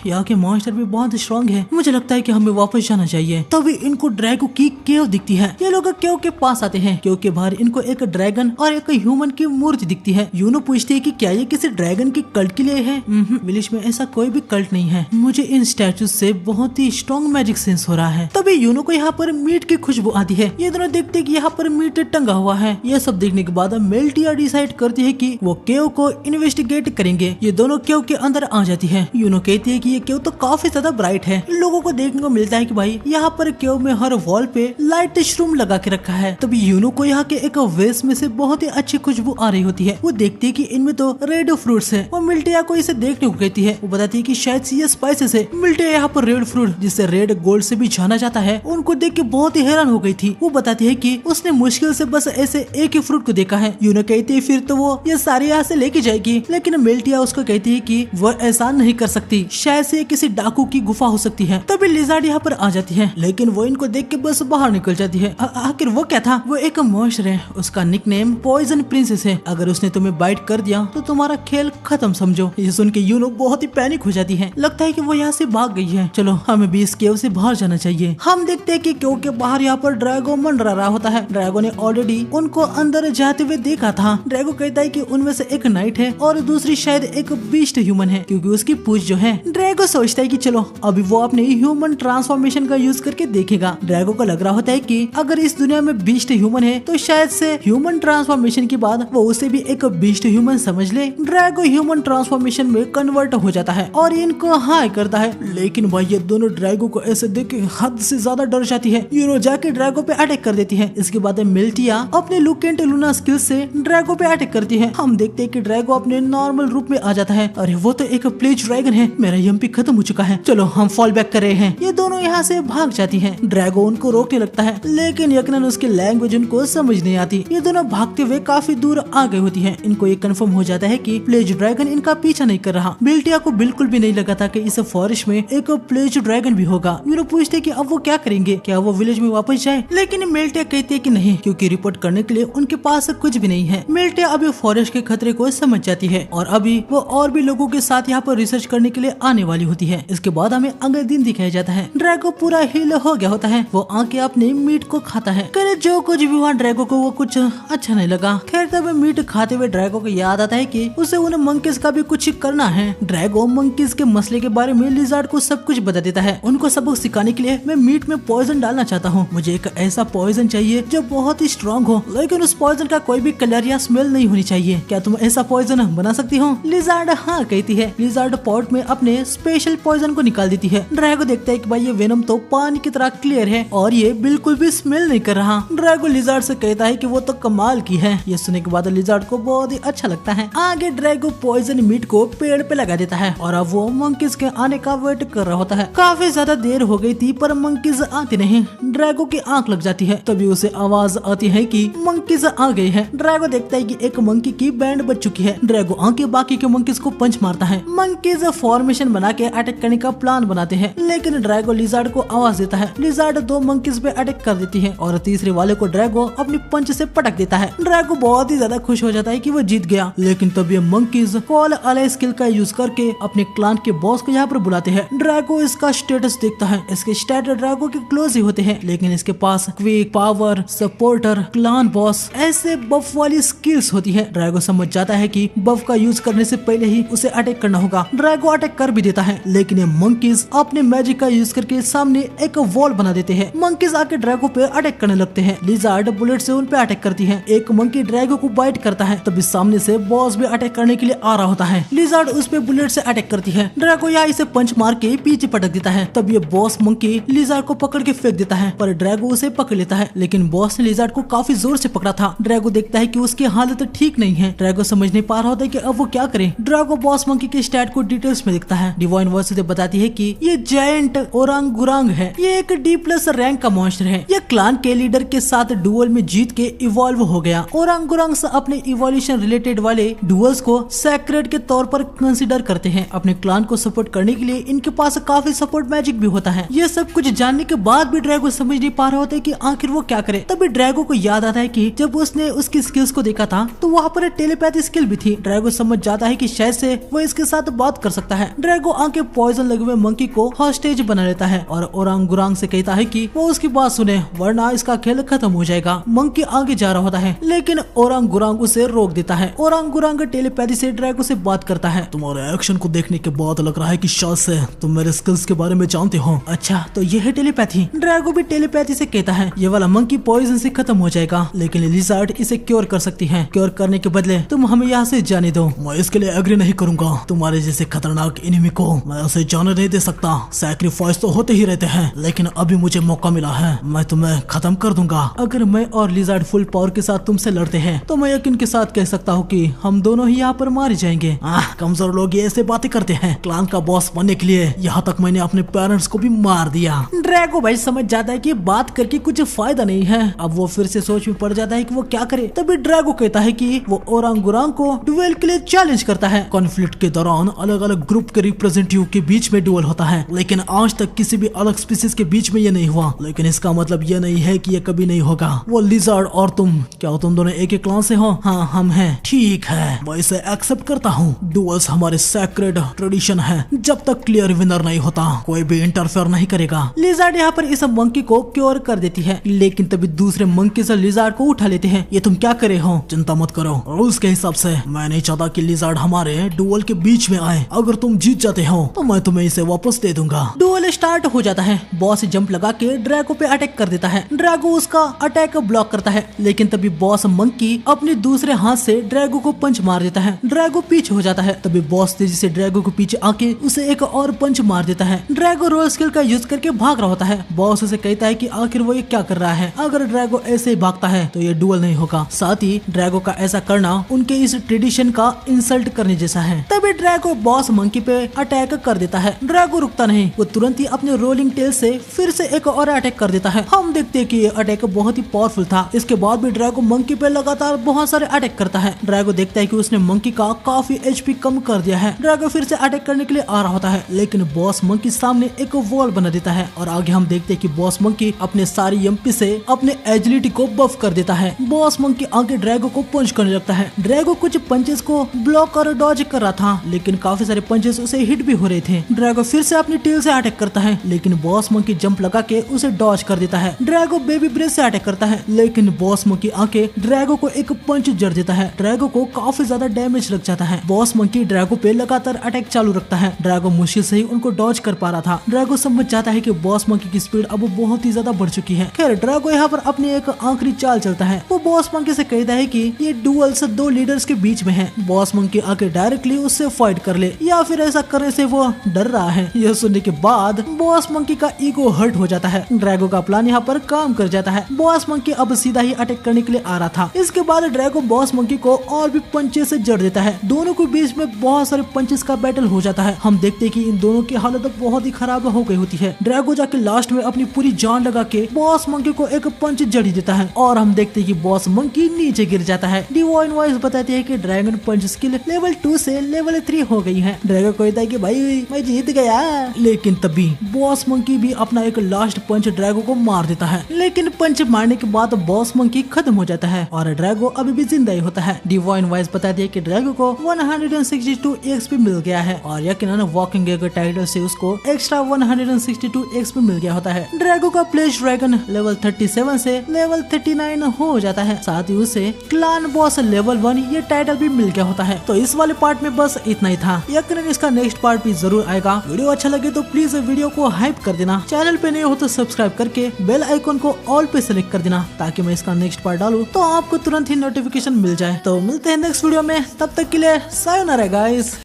यहाँ के मॉन्स्टर भी बहुत स्ट्रॉन्ग है। मुझे लगता है कि हमें वापस जाना चाहिए। तभी इनको ड्रैगो की केव दिखती है। ये लोग केव के पास आते हैं। केव के बाहर इनको एक ड्रैगन और एक ह्यूमन की मूर्ति दिखती है। यूनो पूछती है कि क्या ये किसी ड्रैगन की कल्ट के लिए है? विलेज में ऐसा कोई भी कल्ट नहीं है। मुझे इन स्टैचू से बहुत ही स्ट्रॉन्ग मैजिक सेंस हो रहा है। तभी यूनो को यहाँ पर मीट की खुशबू आती है। ये दोनों देखते कि यहाँ पर मीट टंगा हुआ है। यह सब देखने के बाद मेल्टिया डिसाइड करती है कि वो केव को इन्वेस्टिगेट करेंगे। ये दोनों केव के अंदर आ जाती है। यूनो कहती है कि ये केव तो काफी ज्यादा ब्राइट है। इन लोगों को देखने को मिलता है कि भाई यहाँ पर केव में हर वॉल पे लाइट श्रूम लगा के रखा है। तभी यूनो को यहाँ के एक वेस्ट में से बहुत ही अच्छी खुशबू आ रही होती है। वो देखती है कि इनमें तो रेड फ्रूट्स है। वो मिल्टिया को इसे देखने को कहती है। वो बताती है कि शायद ये स्पाइसेस है। मिल्टिया यहाँ पर रेड फ्रूट, जिसे रेड गोल्ड से भी जाना जाता है, उनको देख के बहुत ही हैरान हो गई थी। वो बताती है कि उसने मुश्किल से बस ऐसे एक ही फ्रूट को देखा है। यूनो कहती है फिर तो वो ये सारे यहाँ से लेके जाएगी, लेकिन मिल्टिया उसको कहती है कि वो ऐसा नहीं कर सकती। शायद से किसी डाकू की गुफा हो सकती है। तभी लिजार्ड यहाँ पर आ जाती है, लेकिन वो इनको देख के बस बाहर निकल जाती है। आखिर वो क्या था? वो एक मॉन्स्टर है। उसका निकनेम पॉइजन प्रिंसेस है। अगर उसने तुम्हें बाइट कर दिया तो तुम्हारा खेल खत्म समझो। ये सुन के यूनो बहुत ही पैनिक हो जाती है। लगता है कि वो यहाँ से भाग गई है। चलो हमें भी इस केव से बाहर जाना चाहिए। हम देखते हैं कि केव के बाहर यहाँ पर ड्रैगो मंडरा रहा होता है। ड्रैगो ने ऑलरेडी उनको अंदर जाते हुए देखा था। ड्रैगो कहता है कि उनमें से एक नाइट है और दूसरी शायद एक बीस्ट ह्यूमन है, क्योंकि उसकी पूंछ जो है। ड्रैगो सोचता है कि चलो अभी वो अपने ह्यूमन ट्रांसफॉर्मेशन का यूज करके देखेगा। ड्रैगो को लग रहा होता है कि अगर इस दुनिया में बीस्ट ह्यूमन है तो शायद से ह्यूमन ट्रांसफॉर्मेशन के बाद वो उसे भी एक बीस्ट ह्यूमन समझ ले। ड्रैगो ह्यूमन ट्रांसफॉर्मेशन में कन्वर्ट हो जाता है और इनको हाय करता है। लेकिन भाई ये दोनों ड्रैगो को ऐसे देख के हद से ज्यादा डर जाती है। यूनो जाके ड्रैगो पे अटैक कर देती है। इसके बाद मिल्टिया अपने लुकेंट लूना स्किल से ड्रैगो पे अटैक करती है। हम देखते हैं कि ड्रैगो अपने नॉर्मल रूप में आ जाता है। अरे वो तो एक प्लेज ड्रैगन है। मेरा एमपी खत्म हो चुका है। चलो हम फॉल बैक कर रहे हैं। ये दोनों यहाँ से भाग जाती है। ड्रैगो उनको रोकने लगता है, लेकिन यकीनन उसकी लैंग्वेज उनको समझ नहीं आती। ये दोनों भागते हुए काफी दूर आ गई होती है। इनको ये कंफर्म हो जाता है कि प्लेज ड्रैगन इनका पीछा नहीं कर रहा। मिल्टिया को बिल्कुल भी नहीं लगा था कि इस फॉरेस्ट में एक प्लेज ड्रैगन भी होगा। यूनो पूछते कि अब वो क्या करेंगे, क्या वो विलेज में वापस जाए? लेकिन मिल्टिया कहती है कि नहीं, क्योंकि रिपोर्ट करने के लिए उनके पास कुछ भी नहीं है। मिल्टिया अभी फॉरेस्ट के खतरे को समझ जाती है और अभी वो और भी लोगों के साथ यहाँ पर रिसर्च करने के लिए आने वाली होती है। इसके बाद हमें अगले दिन दिखाया जाता है। ड्रैगो पूरा हील हो गया होता है। वो आके अपने मीट को खाता है। करे जो कुछ भी हुआ ड्रैगो को वो कुछ अच्छा नहीं लगा। खैर तब मीट खाते हुए ड्रैगो को याद आता है कि उसे उन मंकीज का भी कुछ करना है। ड्रैगो मंकीज के मसले के बारे में लिजार्ड को सब कुछ बता देता है। उनको सबक सिखाने के लिए मैं मीट में पॉइजन डालना चाहता हूँ। मुझे एक ऐसा पॉइजन चाहिए जो बहुत ही स्ट्रॉन्ग हो, लेकिन उस पॉइजन का कोई भी कलर या स्मेल नहीं होनी चाहिए। क्या तुम ऐसा पॉइजन बना सकती हो? लिजार्ड हाँ कहती है। लिजार्ड पॉट में अपने स्पेशल पॉइजन को निकाल देती है। ड्रैगो देखता है कि भाई ये वेनम तो पानी की तरह क्लियर है और ये बिल्कुल भी स्मेल नहीं कर रहा। ड्रैगो लिजार्ड से कहता है कि वो तो कमाल की है। ये सुनने के बाद लिजार्ड को बहुत ही अच्छा लगता है। आगे ड्रैगो पॉइजन मीट को पेड़ पे लगा देता है और अब वो मंकीज के आने का वेट कर रहा होता है। काफी ज्यादा देर हो गई थी पर मंकीज आती नहीं। ड्रैगो की आंख लग जाती है। तभी उसे आवाज आती है कि मंकीज आ गई है। ड्रैगो देखता है कि एक मंकी की बैंड बच चुकी है। ड्रैगो आके बाकी के मंकीज को पंच मारता है। मंकीज फॉर्मेशन बना के अटैक करने का प्लान बनाते हैं, लेकिन ड्रैगो लिजार्ड को आवाज देता है। लिजार्ड दो मंकीज पे अटैक कर देती है और तीसरे वाले को ड्रैगो अपनी पंच से पटक देता है। ड्रैगो बहुत ही ज्यादा खुश हो जाता है कि वो जीत गया, लेकिन तब ये मंकीज फॉल अलाइ स्किल का यूज करके अपने क्लान के बॉस को यहाँ पर बुलाते हैं। ड्रैगो इसका स्टेटस देखता है। इसके स्टेटस ड्रैगो के क्लोज ही होते हैं, लेकिन इसके पास quick, power, supporter, clan boss ऐसे बफ वाली स्किल्स होती है। ड्रैगो समझ जाता है कि बफ का यूज करने से पहले ही उसे अटैक करना होगा। ड्रैगो अटैक कर भी देता है, लेकिन ये मंकीज अपने मैजिक का यूज करके सामने एक वॉल बना देते हैं। मंकीज आके ड्रैगो पे अटैक करने लगते हैं। लिजार्ड बुलेट से उन पे अटैक करती है। एक मंकी ड्रैगो को बाइट करता है। तभी सामने से बॉस भी अटैक करने के लिए आ रहा होता है। लिजार्ड उस पे बुलेट से अटैक करती है। ड्रैगो यहाँ इसे पंच मार के पीछे पटक देता है। तब ये बॉस मंकी लिजार्ड को पकड़ के फेंक देता है, पर ड्रैगो उसे पकड़ लेता है। लेकिन बॉस ने लिजार्ड को काफी जोर से पकड़ा था। ड्रैगो देखता है कि उसकी हालत ठीक नहीं है। ड्रैगो समझ नहीं पा रहा होता है कि अब वो क्या करे। ड्रैगो बॉस मंकी के स्टैट को डिटेल्स में दिखता है। डिवाइन वर्स उसे बताती है कि ये जायंट ओरांगुरांग है। ये एक D+ रैंक का मॉन्स्टर है। ये क्लान के लीडर के साथ डुअल में जीत के इवॉल्व हो गया। ओरांगुरांग्स अपने इवोल्यूशन रिलेटेड वाले डुअल्स को सैक्रेड के तौर पर कंसीडर करते हैं। अपने क्लान को सपोर्ट करने के लिए इनके पास काफी सपोर्ट मैजिक भी होता है। ये सब कुछ जानने के बाद भी ड्रैगो समझ नहीं पा रहा होता है कि आखिर वो क्या करे। तभी ड्रैगो को याद आता है कि जब उसने उसकी स्किल्स को देखा था तो वहाँ पर टेलीपैथी स्किल भी थी। ड्रैगो समझ जाता है कि शायद से वो इसके साथ बात कर सकता है। ड्रैगो आके पॉइजन लगे हुए मंकी को हॉस्टेज बना लेता है और ओरांगुरांग से कहता है कि वो उसकी बात सुने वरना इसका खेल खत्म हो जाएगा। मंकी आगे जा रहा होता है, लेकिन लेकिन ओरांगुरांग उसे रोक देता है। ओरांगुरांग टेलीपैथी से ड्रैगो से बात करता है। तुम्हारे एक्शन को देखने के बाद लग रहा है कि शायद से तुम मेरे स्किल्स के बारे में जानते हो। अच्छा तो ये है टेलीपैथी। ड्रैगो भी टेलीपैथी से कहता है ये वाला मंकी पॉइजन से खत्म हो जाएगा, लेकिन लिज़ार्ड इसे क्योर कर सकती है। क्योर करने के बदले तुम हमें यहाँ से जाने दो। मैं इसके लिए एग्री नहीं करूंगा। तुम्हारे जैसे खतरनाक एनिमी को मैं उसे जाने नहीं दे सकता। सैक्रिफाइस तो होते ही रहते हैं, लेकिन अभी मुझे मौका मिला है, मैं तुम्हें खत्म कर दूंगा। अगर मैं और लिज़ार्ड फुल पावर के साथ तुमसे लड़ते हैं तो मैं यकीन के साथ कह सकता हूँ कि हम दोनों ही यहाँ पर मारे जाएंगे। कमजोर लोग ये ऐसे बातें करते हैं। क्लान का बॉस बनने के लिए यहाँ तक मैंने अपने पेरेंट्स को भी मार दिया। ड्रैगो भाई समझ जाता है कि बात करके कुछ फायदा नहीं है। अब वो फिर से सोच में पड़ जाता है कि वो क्या करे। तभी ड्रैगो कहता है कि वो ओरांगुरांग को डुएल के लिए चैलेंज करता है। कॉन्फ्लिक्ट के दौरान अलग अलग ग्रुप के रिप्रेजेंटेटिव के बीच में डुएल होता है, लेकिन आज तक किसी भी अलग स्पीसीज के बीच में ये नहीं हुआ। लेकिन इसका मतलब ये नहीं है कि ये कभी नहीं होगा। वो लिज़ार्ड और तुम, क्या तुम दोनों एक ही क्लान से हो? हाँ हम हैं। ठीक है, मैं इसे एक्सेप्ट करता हूँ। डुएल्स हमारे सैक्रेड ट्रेडिशन है। जब तक क्लियर विनर नहीं होता कोई भी इंटरफेयर नहीं करेगा। लिज़ार्ड यहाँ पर इस मंकी को क्योर कर देती है, लेकिन तभी दूसरे मंकी से लिज़ार्ड को उठा लेते हैं। ये तुम क्या करे हो? चिंता मत करो, रूल्स के हिसाब से मैं नहीं चाहता कि लिज़ार्ड हमारे डुएल के बीच में आए। अगर तुम जीत जाते हो तो मैं तुम्हें इसे वापस दे दूंगा। डुएल स्टार्ट हो जाता है। बॉस जंप लगा के ड्रैगो पे अटैक कर देता है। ड्रैगो उसका अटैक ब्लॉक करता है, लेकिन तभी बॉस मंकी अपने दूसरे हाथ से ड्रैगो को पंच मार देता है। ड्रैगो पीछे हो जाता है। तभी बॉस तेजी से ड्रैगो को पीछे आके उसे एक और पंच मार देता है। ड्रैगो रोल स्किल का यूज करके भाग रहा होता है। बॉस उसे कहता है कि आखिर वो ये क्या कर रहा है। अगर ड्रैगो ऐसे ही भागता है तो ये डुएल नहीं होगा। साथ ही ड्रैगो का ऐसा करना उनके इस ट्रेडिशन का इंसल्ट करने जैसा है। तभी ड्रैगो बॉस मंकी पे अटैक कर देता है। ड्रैगो रुकता नहीं, वो तुरंत ही अपने रोलिंग टेल से फिर से एक और अटैक कर देता है। हम देखते हैं कि ये अटैक बहुत ही पावरफुल था। इसके बाद भी ड्रैगो मंकी पे लगातार बहुत सारे अटैक करता है। ड्रैगो देखता है कि उसने मंकी का काफी एचपी कम कर दिया है। ड्रैगो फिर से अटैक करने के लिए आ रहा होता है, लेकिन बॉस मंकी सामने एक वॉल बना देता है और आगे हम देखते हैं कि बॉस मंकी अपने सारी एमपी से अपने एजिलिटी को बफ कर देता है। बॉस मंकी आगे ड्रैगो को पंच करने लगता है। ड्रैगो कुछ पंचेस को ब्लॉक और डॉज कर रहा था, लेकिन काफी सारे पंचेस उसे हिट भी हो रहे थे। ड्रैगो फिर से अपनी टेल से अटैक करता है, लेकिन बॉस मंकी जंप लगा के उसे डॉज कर देता है। ड्रैगो बेबी ब्रेथ से अटैक करता है, लेकिन बॉस मंकी आके ड्रैगो को एक पंच जड़ देता है। ड्रैगो को काफी ज्यादा डैमेज लग जाता है। बॉस मंकी ड्रैगो पे लगातार अटैक चालू रखता है। ड्रैगो मुश्किल से ही उनको डॉज कर पा रहा था। ड्रैगो समझ जाता है कि बॉस मंकी की स्पीड अब बहुत ही ज्यादा बढ़ चुकी है। खैर ड्रैगो यहाँ पर अपनी एक आखिरी चाल चलता है। वो बॉस मंकी से कहता है कि ये डुएल्स दो लीडर्स के बीच में है। बॉस मंकी आके डायरेक्टली उससे फाइट कर ले, या फिर ऐसा करने से वो डर रहा है। यह सुनने के बाद बॉस मंकी का ईगो हर्ट हो जाता है। ड्रैगो का प्लान यहाँ पर काम कर जाता है। बॉस मंकी अब सीधा ही अटैक करने के लिए आ रहा था। इसके बाद ड्रैगो बॉस मंकी को और भी पंचेस से जड़ देता है। दोनों के बीच में बहुत सारे पंचेस का बैटल हो जाता है। हम देखते हैं कि इन दोनों की हालत बहुत ही खराब हो गई होती है। ड्रैगो जाके लास्ट में अपनी पूरी जान लगा के बॉस मंकी को एक पंच जड़ी देता है और हम देखते हैं कि बॉस मंकी नीचे गिर जाता है। डिवाइन वॉइस बताती है कि ड्रैगन पंच स्किल लेवल 2 से लेवल 3 हो गई है। ड्रैगो कहता है कि भाई मैं जीत गया, लेकिन तभी बॉस मंकी भी अपना एक लास्ट पंच ड्रैगो को मार देता है। लेकिन पंच मारने के बाद बॉस मंकी खत्म हो जाता है और ड्रैगो अभी भी जिंदा ही होता है। डिवाइन वॉइस बताती है कि ड्रैगो को 162 एक्सपी मिल गया है और यकीनन वॉकिंग के टाइटल से उसको एक्स्ट्रा 162 एक्सपी मिल गया होता है। ड्रैगो का प्लेस ड्रैगन लेवल 37 से लेवल 39 हो जाता है। साथ ही उसे क्लान बॉस लेवल 1 ये टाइटल भी मिल गया होता है। तो इस वाले पार्ट में बस इतना ही था। यकीनन इसका नेक्स्ट पार्ट भी जरूर आएगा। वीडियो अच्छा लगे तो प्लीज वीडियो को हाइप कर देना। चैनल पे नए हो तो सब्सक्राइब करके बेल आइकन को ऑल पे सेलेक्ट कर देना, ताकि मैं इसका नेक्स्ट पार्ट डालूं तो आपको तुरंत ही नोटिफिकेशन मिल जाए। तो मिलते हैं नेक्स्ट वीडियो में, तब तक के लिए सायोनारा गाइस।